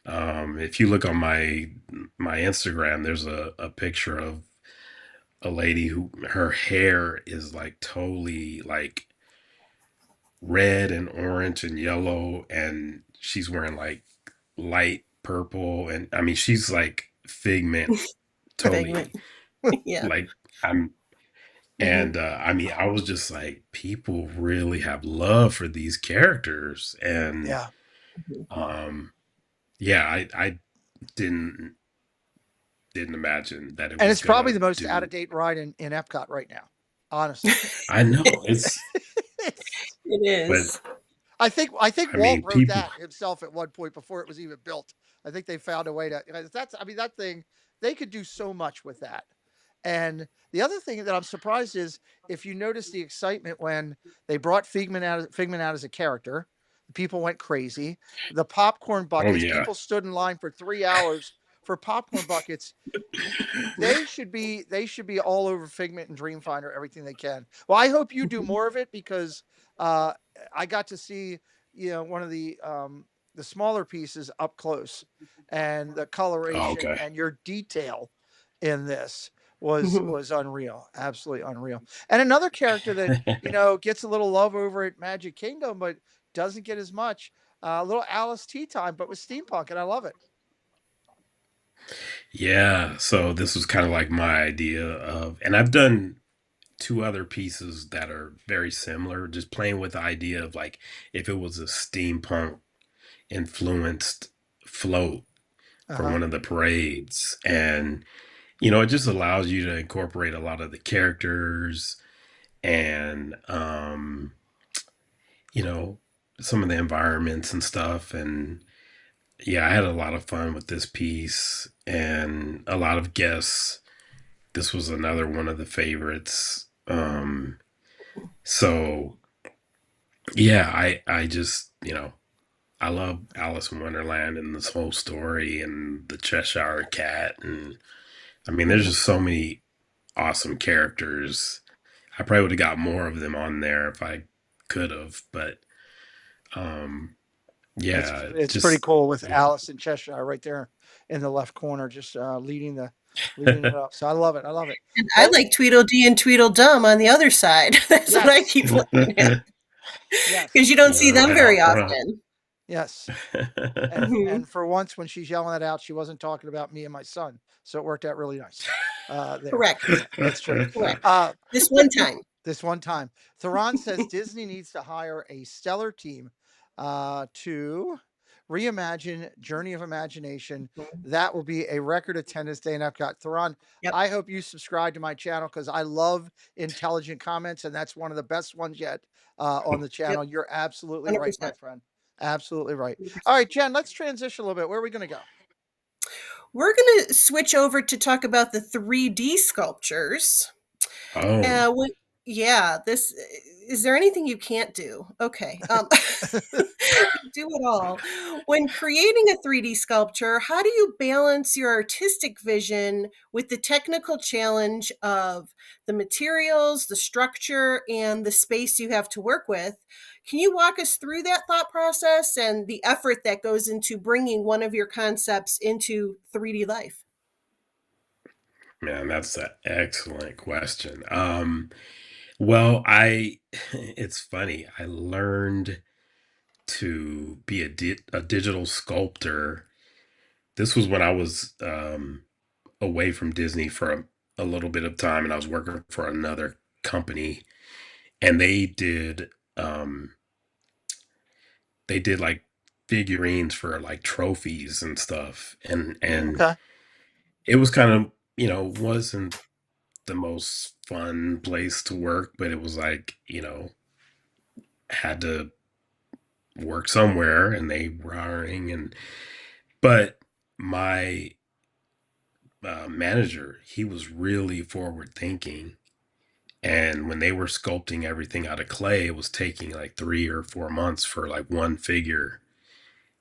if you look on my Instagram, there's a picture of a lady who her hair is like totally like red and orange and yellow, and she's wearing like light purple, and I mean she's like Figment Figment. totally. Yeah. Like I'm Mhm. and I mean I was just like, people really have love for these characters. And Yeah. Mhm. um yeah, I didn't imagine that it And was it's probably gonna the most out of do. date ride in Epcot right now. Honestly. I know it's It but is. I think I Walt mean wrote people. that himself at one point before it was even built. I think they found a way to that's I mean that thing they could do so much with that. And the other thing that I'm surprised is if you notice the excitement when they brought Figment out as a character, people went crazy. The popcorn Oh buckets, yeah. people stood in line for 3 hours for popcorn buckets. They should be all over Figment and Dreamfinder everything they can. Well, I hope you do Mhm. more of it because uh, I got to see one of the smaller pieces up close, and the Oh, coloration okay. and your detail in this Mhm. was unreal, absolutely unreal. And another character that gets a little love over at Magic Kingdom, but doesn't get as much. A little Alice Tea Time, but with steampunk, and I love it. Yeah, so this was kind of like my idea of, and I've done two other pieces that are very similar, just playing with the idea of like if it was a steampunk influenced float Uh for huh. one of the parades. And it just allows you to incorporate a lot of the characters and you know, some of the environments and stuff. And yeah, I had a lot of fun with this piece and a lot of guests. This was another one of the favorites. So yeah, I just, I love Alice in Wonderland and this whole story and the Cheshire Cat. And I mean, there's Mhm. just so many awesome characters. I probably would have got more of them on there if I could have, but um, yeah, It's pretty just cool with Alice in Cheshire right there in the left corner, just leading it up. So I love it. I love it. And I Well, like Tweedledee and Tweedledum on the other side. That's what I yes, keep looking at yes, because you don't see them right very out front. often. yes. Mhm. And for once, when she's yelling that out, she wasn't talking about me and my son, so it worked out really nice. There, Correct. it's true. Correct. Uh, This one time. this one time, Theron says Disney needs to hire a stellar team to reimagine Journey of Imagination. Mhm. That will be a record attendance day in Epcot. Theron, Yep. I hope you subscribe to my channel because I love intelligent comments, and that's one of the best ones yet on the Yep. channel. You're absolutely right, my 100%. friend. Absolutely right. All 100%. right, Jen, let's transition a little bit. Where are we going to go? We're going to switch over to talk about the 3D sculptures. Oh, When yeah, this is there anything you can't do? Okay, you do it all. When creating a 3D sculpture, how do you balance your artistic vision with the technical challenge of the materials, the structure, and the space you have to work with? Can you walk us through that thought process and the effort that goes into bringing one of your concepts into 3D life? man, that's an excellent question. Well, I it's funny. I learned to be a digital sculptor. This was when I was away from Disney for a little bit of time, and I was working for another company, and um, they did like figurines for like trophies and stuff, and Okay. it was kind of wasn't the most fun place to work, but it was like had to work somewhere, and they were hiring, and but my manager, he was really forward thinking. And when they were sculpting everything out of clay, it was taking like 3 or 4 months for like one figure.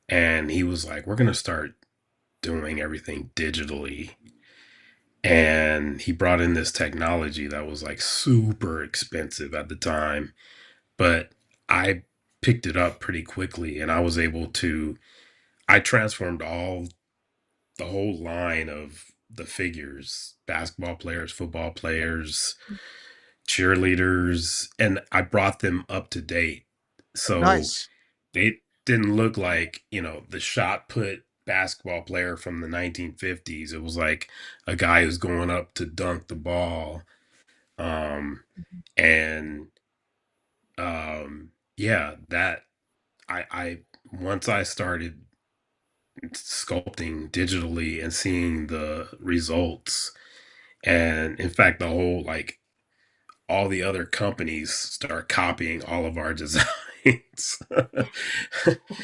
And he was like, we're going to start doing everything digitally. And he brought in this technology that was like super expensive at the time. But I picked it up pretty quickly, and I transformed the whole line of the figures, basketball players, football players, cheerleaders, and I brought them up to date. So Nice. they didn't look like, the shot put basketball player from the 1950s. It was like a guy who's going up to dunk the ball. And yeah, that I once I started sculpting digitally and seeing the results, and in fact the whole like all the other companies start copying all of our designs.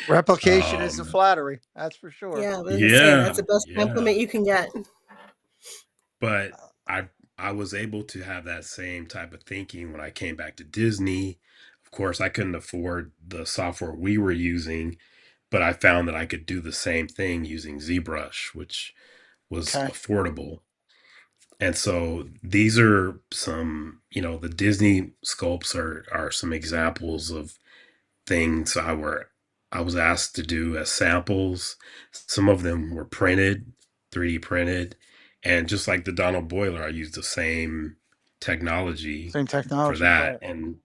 Replication is the um, flattery. That's for sure. Yeah, I was gonna say that's yeah, the best yeah. compliment you can get. But I was able to have that same type of thinking when I came back to Disney. Of course, I couldn't afford the software we were using, but I found that I could do the same thing using ZBrush, which was Okay. affordable. And so these are some, the Disney sculpts are some examples of things I was asked to do as samples. Some of them were printed, 3D printed, and just like the Donald Boiler, I used the same technology Same for technology. that. Right. And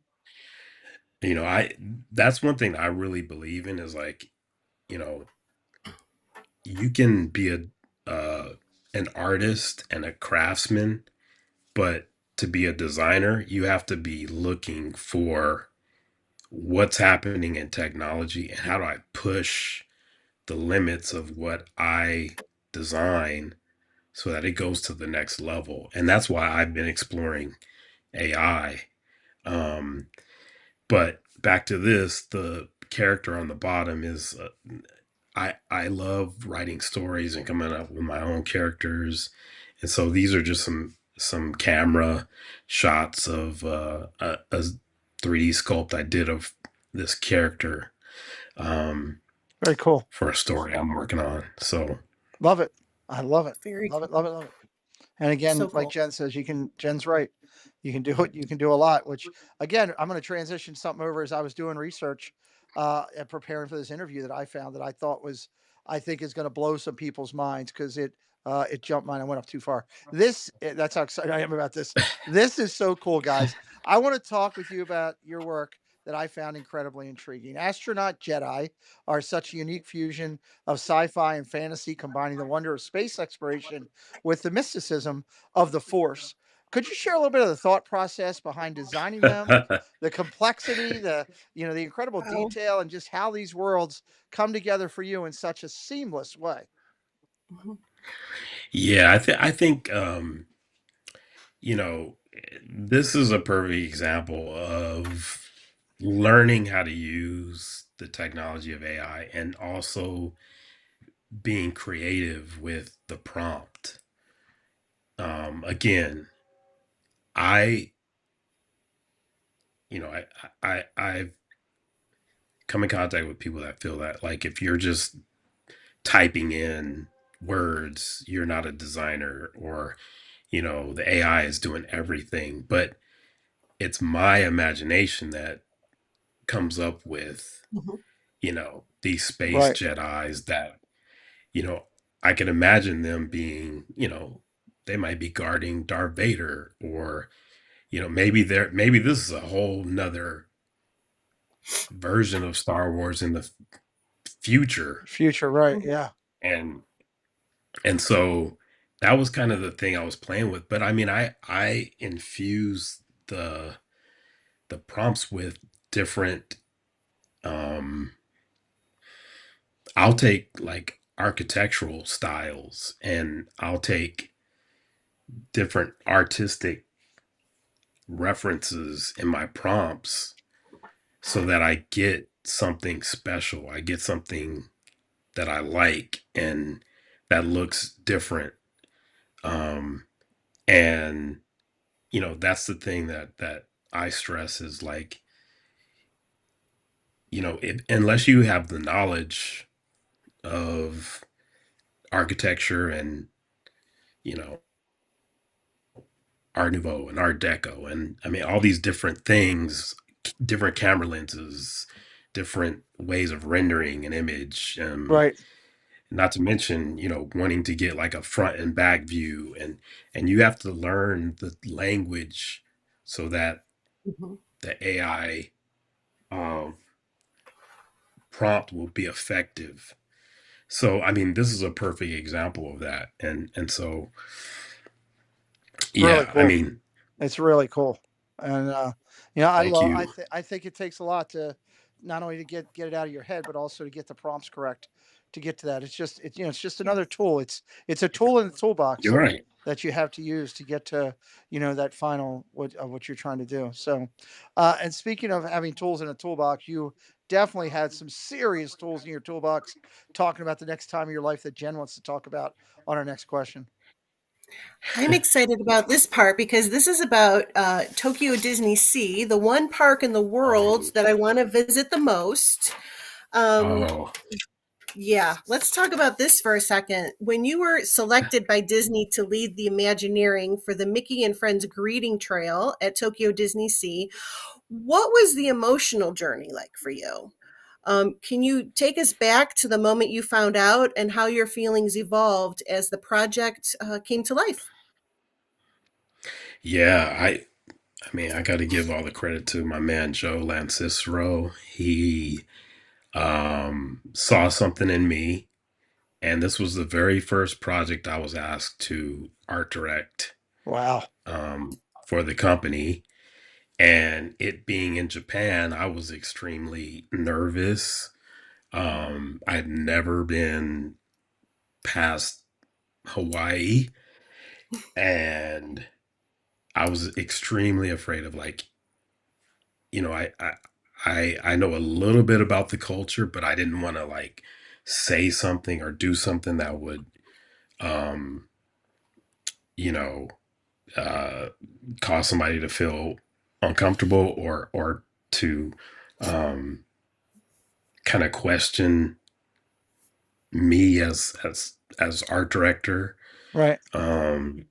I that's one thing I really believe in is like, you know, you can be uh an artist and a craftsman, but to be a designer, you have to be looking for what's happening in technology and how do I push the limits of what I design so that it goes to the next level. And that's why I've been exploring AI. Um, but back to this, the character on the bottom is I love writing stories and coming up with my own characters, and so these are just some camera shots of a 3D sculpt I did of this character, um, Very cool. for a story I'm working on. So Love it. I love it. Very Love it. Love cool. it. Love it. And again, So like cool. Jen says, Jen's right. You can do it. You can do a lot, which again, I'm going to transition something over as I was doing research and preparing for this interview that I found that I thought was, I think is going to blow some people's minds because it jumped mine. I went up too far. That's how excited I am about this. This is so cool, guys. I want to talk with you about your work that I found incredibly intriguing. Astronaut Jedi are such a unique fusion of sci-fi and fantasy, combining the wonder of space exploration with the mysticism of the Force. Could you share a little bit of the thought process behind designing them, the complexity, the incredible Wow. detail, and just how these worlds come together for you in such a seamless way? Mhm. yeah, I think this is a perfect example of learning how to use the technology of AI and also being creative with the prompt. Again, I, you know, I've come in contact with people that feel that like if you're just typing in words, you're not a designer, or the AI is doing everything. But it's my imagination that comes up with Mhm. these space Right. Jedis that you know I can imagine them being, they might be guarding Darth Vader, or maybe this is a whole nother version of Star Wars in the future. Future, right. Mhm. Yeah. And so that was kind of the thing I was playing with. But I mean, I infuse the prompts with different. um I'll take like architectural styles, and I'll take different artistic references in my prompts so that I get something special. I get something that I like and that looks different. Um, and that's the thing that I stress is like, unless you have the knowledge of architecture and you know Art Nouveau and Art Deco, and I mean all these different things, different camera lenses, different ways of rendering an image. Right. Not to mention, wanting to get like a front and back view, and you have to learn the language so that Mhm. the AI um, prompt will be effective. So, I mean, this is a perfect example of that, and so Really yeah, I cool. mean, It's really cool, and I thank love. you. I think it takes a lot to not only to get it out of your head, but also to get the prompts correct to get to that. It's just another tool. It's a tool in the toolbox You're right. that you have to use to get to that final what you're trying to do. So, and speaking of having tools in a toolbox, you definitely had some serious tools in your toolbox. Talking about the next time of your life that Jen wants to talk about on our next question. I'm excited about this part because this is about Tokyo Disney Sea, the one park in the world Oh, that I want to visit the most. Um, oh, yeah, let's talk about this for a second. When you were selected by Disney to lead the Imagineering for the Mickey and Friends greeting trail at Tokyo Disney Sea, what was the emotional journey like for you? Can you take us back to the moment you found out and how your feelings evolved as the project came to life? yeah. I mean, I got to give all the credit to my man Joe Lancicero. He saw something in me, and this was the very first project I was asked to art direct Wow. for the company. And it being in Japan, I was extremely nervous. I'd never been past Hawaii, and I was extremely afraid of like, you know, I know a little bit about the culture, but I didn't want to like say something or do something that would, um, you know, uh, cause somebody to feel uncomfortable, or to um, kind of question me as art director. Right. Um,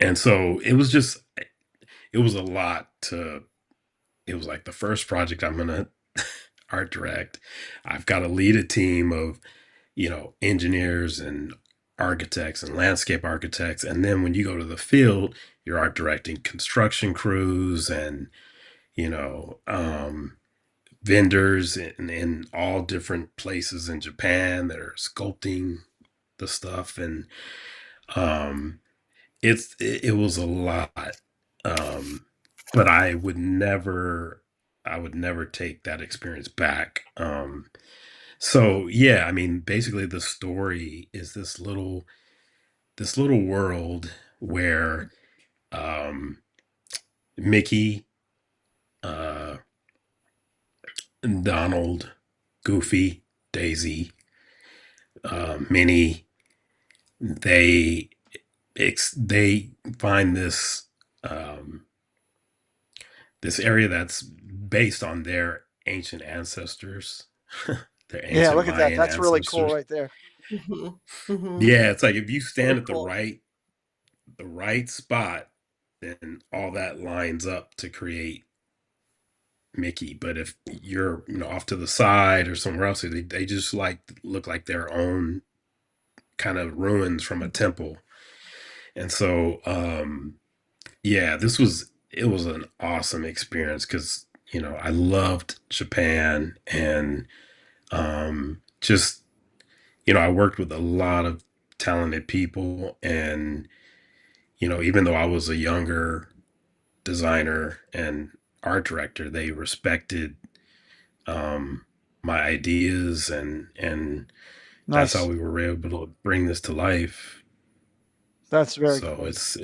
and so it was a lot to. It was like the first project I'm gonna art direct. I've got to lead a team of engineers and architects and landscape architects. And then when you go to the field, you're art directing construction crews and, you know, um, vendors in all different places in Japan that are sculpting the stuff. And um, it was a lot. Um, but I would never take that experience back. So yeah, I mean, basically the story is this little world where um, Mickey, uh, Donald, Goofy, Daisy, Minnie, they they find this. um, this area that's based on their ancient ancestors, their Yeah, ancient look at that. Mayan That's really cool ancestors. right there. Mhm. Mhm. Yeah, it's like if you stand So at cool. the right spot, then all that lines up to create Mickey. But if you're off to the side or somewhere else, they just like look like their own kind of ruins from a temple. And so yeah, it was an awesome experience because I loved Japan and just I worked with a lot of talented people, and even though I was a younger designer and art director, they respected um, my ideas, and that's how Nice. we were able to bring this to life. That's very So cool. it's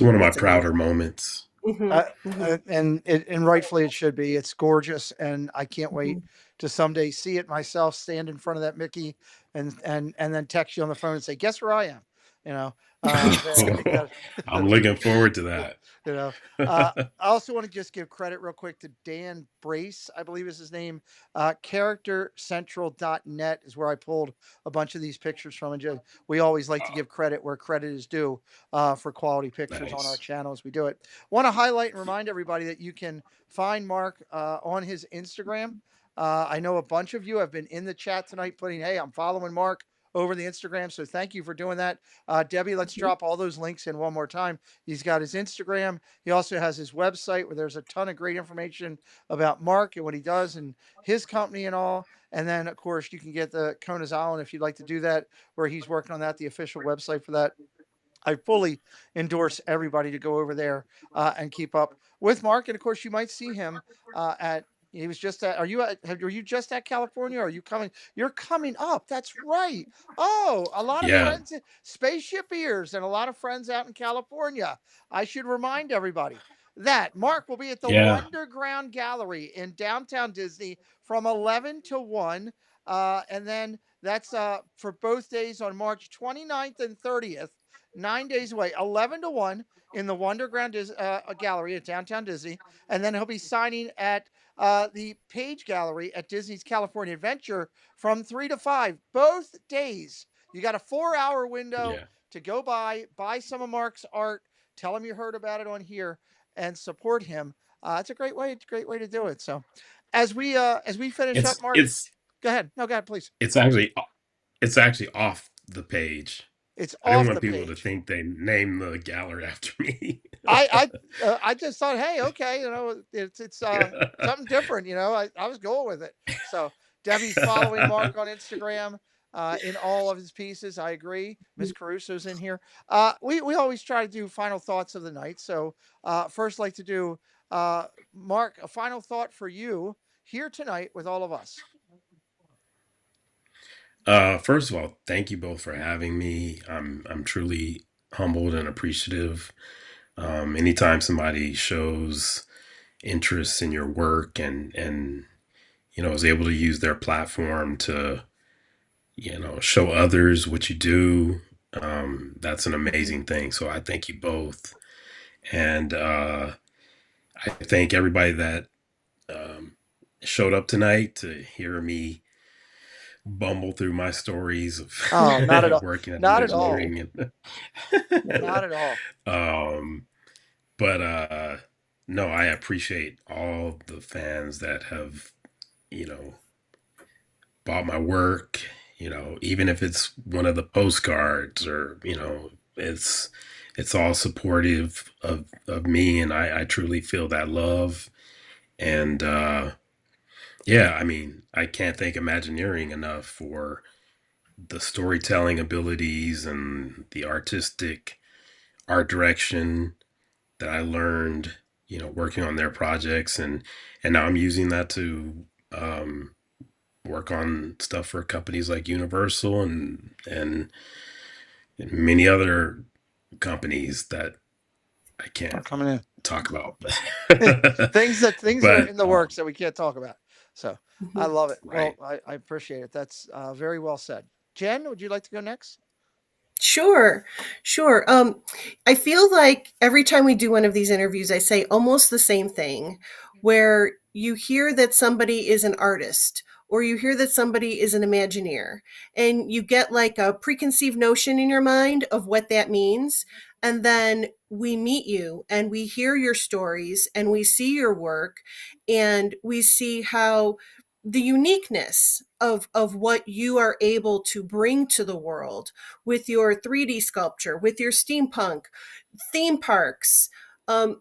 one of my That's prouder amazing. moments. Mhm. Mhm. And rightfully it should be. It's gorgeous, and I can't wait Mhm. to someday see it myself, stand in front of that Mickey, and then text you on the phone and say, "Guess where I am?" You know, that, I'm looking forward to that. you know. Uh, I also want to just give credit real quick to Dan Brace, I believe is his name. CharacterCentral.net is where I pulled a bunch of these pictures from. And we always like to Oh, give credit where credit is due for quality pictures on our nice. channel as we do it. Want to highlight and remind everybody that you can find Mark on his Instagram. I know a bunch of you have been in the chat tonight putting, "Hey, I'm following Mark over the Instagram." So thank you for doing that. Debbie, let's Mhm. drop all those links in one more time. He's got his Instagram. He also has his website where there's a ton of great information about Mark and what he does and his company and all. And then, of course, you can get the Kona's Island if you'd like to do that, where he's working on that, the official website for that. I fully endorse everybody to go over there and keep up with Mark. And of course, you might see him at. He was just at. Are you at? Were you just at California? Or are you coming? You're coming up. That's right. Oh, a lot of Yeah, friends, spaceship ears, and a lot of friends out in California. I should remind everybody that Mark will be at the yeah, Wonderground Gallery in downtown Disney from 11 to 1. And then that's for both days on March 29th and 30th. 9 days away, 11 to 1 in the Wonderground Gallery at downtown Disney. And then he'll be signing at the Page Gallery at Disney's California Adventure from 3 to 5, both days. You got a 4-hour window yeah. to go buy some of Mark's art, tell him you heard about it on here, and support him. It's a great way to do it. So, as we finish up, It's Mark, it's go ahead. No, go ahead, please. it's actually it's actually off the page. It's I didn't off want the people to page. think they named the gallery after me. I just thought, hey, okay, it's something different, I was going with it. So Debbie's following Mark on Instagram in all of his pieces. I agree. Miss Caruso's in here. We always try to do final thoughts of the night. So first, like to do Mark, a final thought for you here tonight with all of us. First of all, thank you both for having me. I'm truly humbled and appreciative. Anytime somebody shows interest in your work and is able to use their platform to show others what you do, that's an Mhm. amazing thing. So I thank you both, and I thank everybody that um, showed up tonight to hear me bumble through my stories of Oh, not at all. working at Not at all. Imagineering and Not at all. um but no, I appreciate all the fans that have you know bought my work, even if it's one of the postcards or it's all supportive of me, and I truly feel that love. And yeah, I mean, I can't thank Imagineering enough for the storytelling abilities and the artistic art direction that I learned, working on their projects, and now I'm using that to work on stuff for companies like Universal and many other companies that I I'm can't coming in. talk about. Things that are But in the works that we can't talk about. So I Mhm. love it. Well, right. I appreciate it. That's very well said. Jen, would you like to go next? Sure, sure. I feel like every time we do one of these interviews, I say almost the same thing, where you hear that somebody is an artist or you hear that somebody is an Imagineer, and you get like a preconceived notion in your mind of what that means. And then we meet you and we hear your stories and we see your work and we see how the uniqueness of what you are able to bring to the world with your 3D sculpture, with your steampunk, theme parks, um,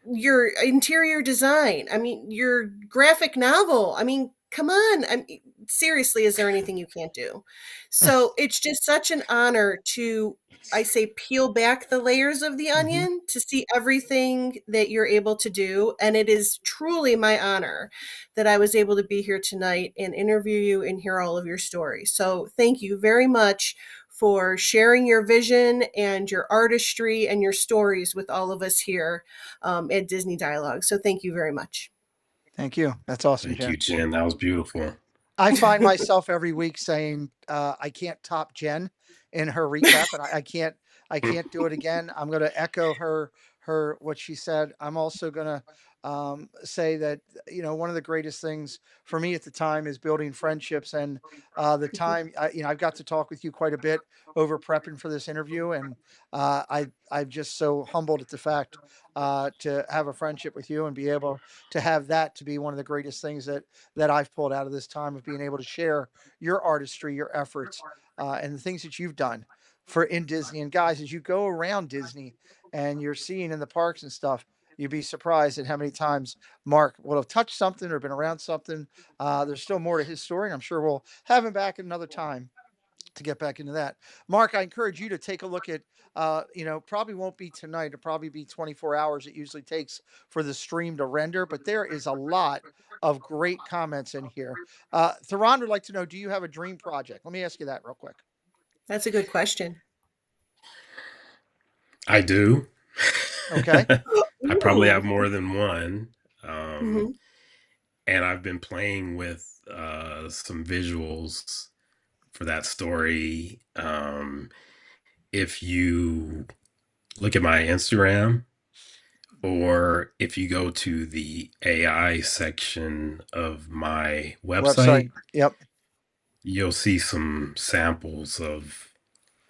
your interior design. I mean, your graphic novel. I mean, come on. Seriously, is there anything you can't do? So it's just such an honor to, I say, peel back the layers of the Mhm. onion to see everything that you're able to do. And it is truly my honor that I was able to be here tonight and interview you and hear all of your stories. So thank you very much for sharing your vision and your artistry and your stories with all of us here at Disney Dialogue. So thank you very much. Thank you. That's awesome, Thank Jen. you, Jen. That was beautiful. I find myself every week saying, I can't top Jen in her recap, and I can't do it again. I'm going to echo her what she said. I'm also going to say that one of the greatest things for me at the time is building friendships, and the time I've got to talk with you quite a bit over prepping for this interview, and I'm just so humbled at the fact to have a friendship with you and be able to have that to be one of the greatest things that I've pulled out of this time of being able to share your artistry, your efforts, and the things that you've done for in Disney. And guys, as you go around Disney and you're seeing in the parks and stuff, you'd be surprised at how many times Mark will have touched something or been around something. There's still more to his story, and I'm sure we'll have him back another time to get back into that. Mark, I encourage you to take a look at, probably won't be tonight. It'll probably be 24 hours. It usually takes for the stream to render, but there is a lot of great comments in here. Theron would like to know, do you have a dream project? Let me ask you that real quick. That's a good question. I do. Okay. I probably Ooh. have more than one. Um, Mhm. and I've been playing with some visuals for that story. If you look at my Instagram, or if you go to the AI section of my Website. website, Yep. you'll see some samples of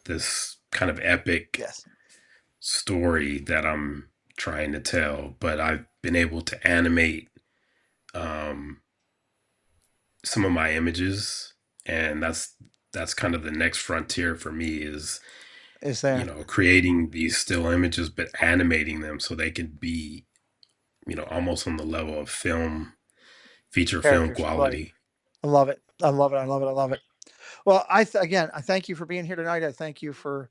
this kind of epic Yes. story that I'm trying to tell. But I've been able to animate um, some of my images, and that's kind of the next frontier for me is Is there creating these still images but animating them so they can be almost on the level of feature film characters? Right. quality. I love it. I love it. I love it. I love it. Well, again, I thank you for being here tonight. I thank you for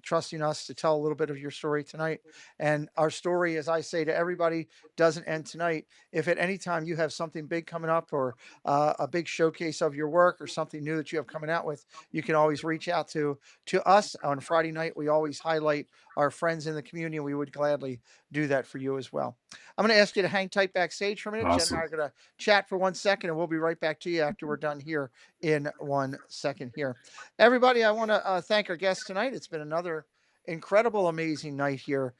trusting us to tell a little bit of your story tonight. And our story, as I say to everybody, doesn't end tonight. If at any time you have something big coming up or a big showcase of your work or something new that you have coming out with, you can always reach out to us on Friday night. We always highlight our friends in the community, and we would gladly do that for you as well. I'm going to ask you to hang tight backstage for a minute. Jen and I Awesome. are going to chat for 1 second, and we'll be right back to you after we're done here in 1 second here. Everybody, I want to thank our guests tonight. It's been another incredible, amazing night here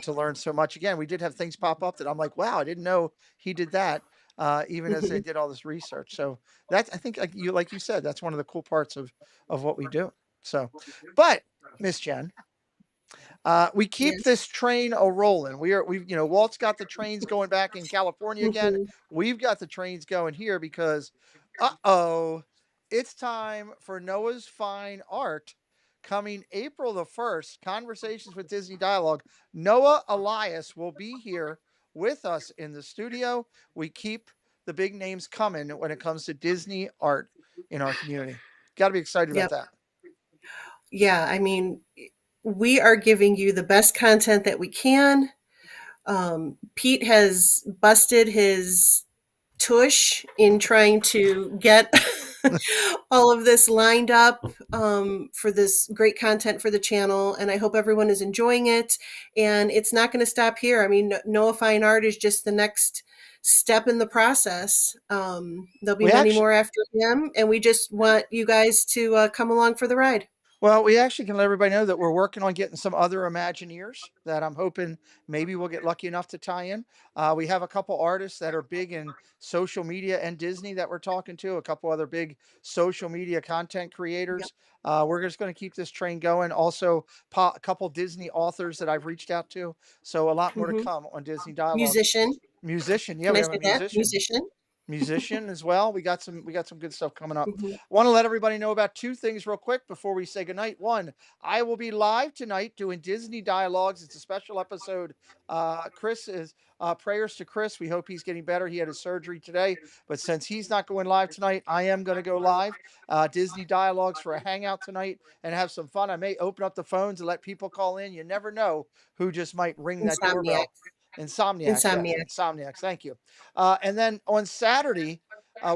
to learn so much. Again, we did have things pop up that I'm like, wow, I didn't know he did that. Even as they did all this research, so that's I think like you said, that's one of the cool parts of what we do. So, but Miss Jen, we keep Yes. this train a rolling. We've Walt's got the trains going back in California again. Mhm. We've got the trains going here because, uh-oh, it's time for Noah's Fine Art coming April the 1st. Conversations with Disney Dialogue. Noah Elias will be here with us in the studio. We keep the big names coming when it comes to Disney art in our community. Got to be excited about Yep. that. Yeah. I mean, we are giving you the best content that we can. Pete has busted his tush in trying to get all of this lined up for this great content for the channel. And I hope everyone is enjoying it. And it's not going to stop here. I mean, Noah Fine Art is just the next step in the process. There'll be We many actually more after him. And we just want you guys to come along for the ride. Well, we actually can let everybody know that we're working on getting some other Imagineers that I'm hoping maybe we'll get lucky enough to tie in. We have a couple artists that are big in social media and Disney that we're talking to, a couple other big social media content Yep. creators. We're just going to keep this train going. Also, a couple Disney authors that I've reached out to. So a lot more to Hmm. come on Disney Dialogues. Musician. Musician, yeah, Can we I have a say that? musician Musician. as well. We got some good stuff coming up. Hmm. Want to let everybody know about two things real quick before we say goodnight. One, I will be live tonight doing Disney Dialogues. It's a special episode. Chris is prayers to Chris. We hope he's getting better. He had his surgery today, but since he's not going live tonight, I am going to go live. Disney Dialogues for a hangout tonight and have some fun. I may open up the phones and let people call in. You never know who just might ring that doorbell. Insomniacs. Insomniacs, yes, Insomniacs. Insomniacs. Thank you. And then on Saturday,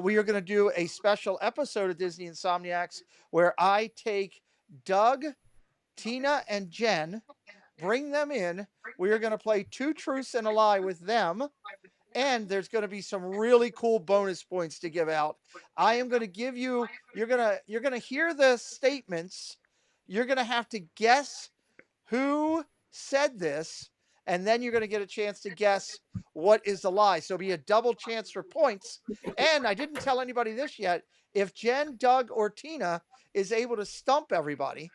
we are going to do a special episode of Disney Insomniacs where I take Doug, Tina, and Jen, bring them in. We are going to play Two Truths and a Lie with them. And there's going to be some really cool bonus points to give out. I am going to give you, you're going to hear the statements. You're going to have to guess who said this, and then you're going to get a chance to guess what is the lie. So it'll be a double chance for points. And I didn't tell anybody this yet. If Jen, Doug, or Tina is able to stump everybody,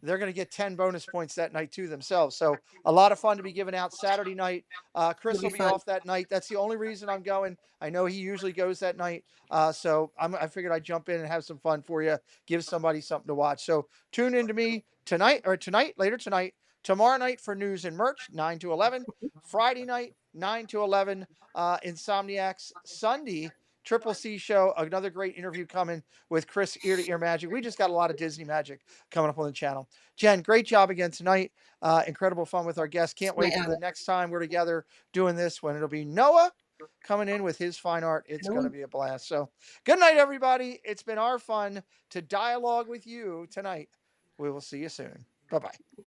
they're going to get 10 bonus points that night to themselves. So a lot of fun to be given out Saturday night. It'll Chris be will be fun. off that night. That's the only reason I'm going. I know he usually goes that night. So I figured I'd jump in and have some fun for you, give somebody something to watch. So tune in to me later tonight, tomorrow night for news and merch, 9 to 11, Friday night, 9 to 11, Insomniacs, Sunday, Triple C show, another great interview coming with Chris Ear to Ear Magic. We just got a lot of Disney magic coming up on the channel. Jen, great job again tonight. Incredible fun with our guests. Can't It's my wait for the honor. next time we're together doing this when it'll be Noah coming in with his fine art. It's going to No. be a blast. So, good night, everybody. It's been our fun to dialogue with you tonight. We will see you soon. Bye bye.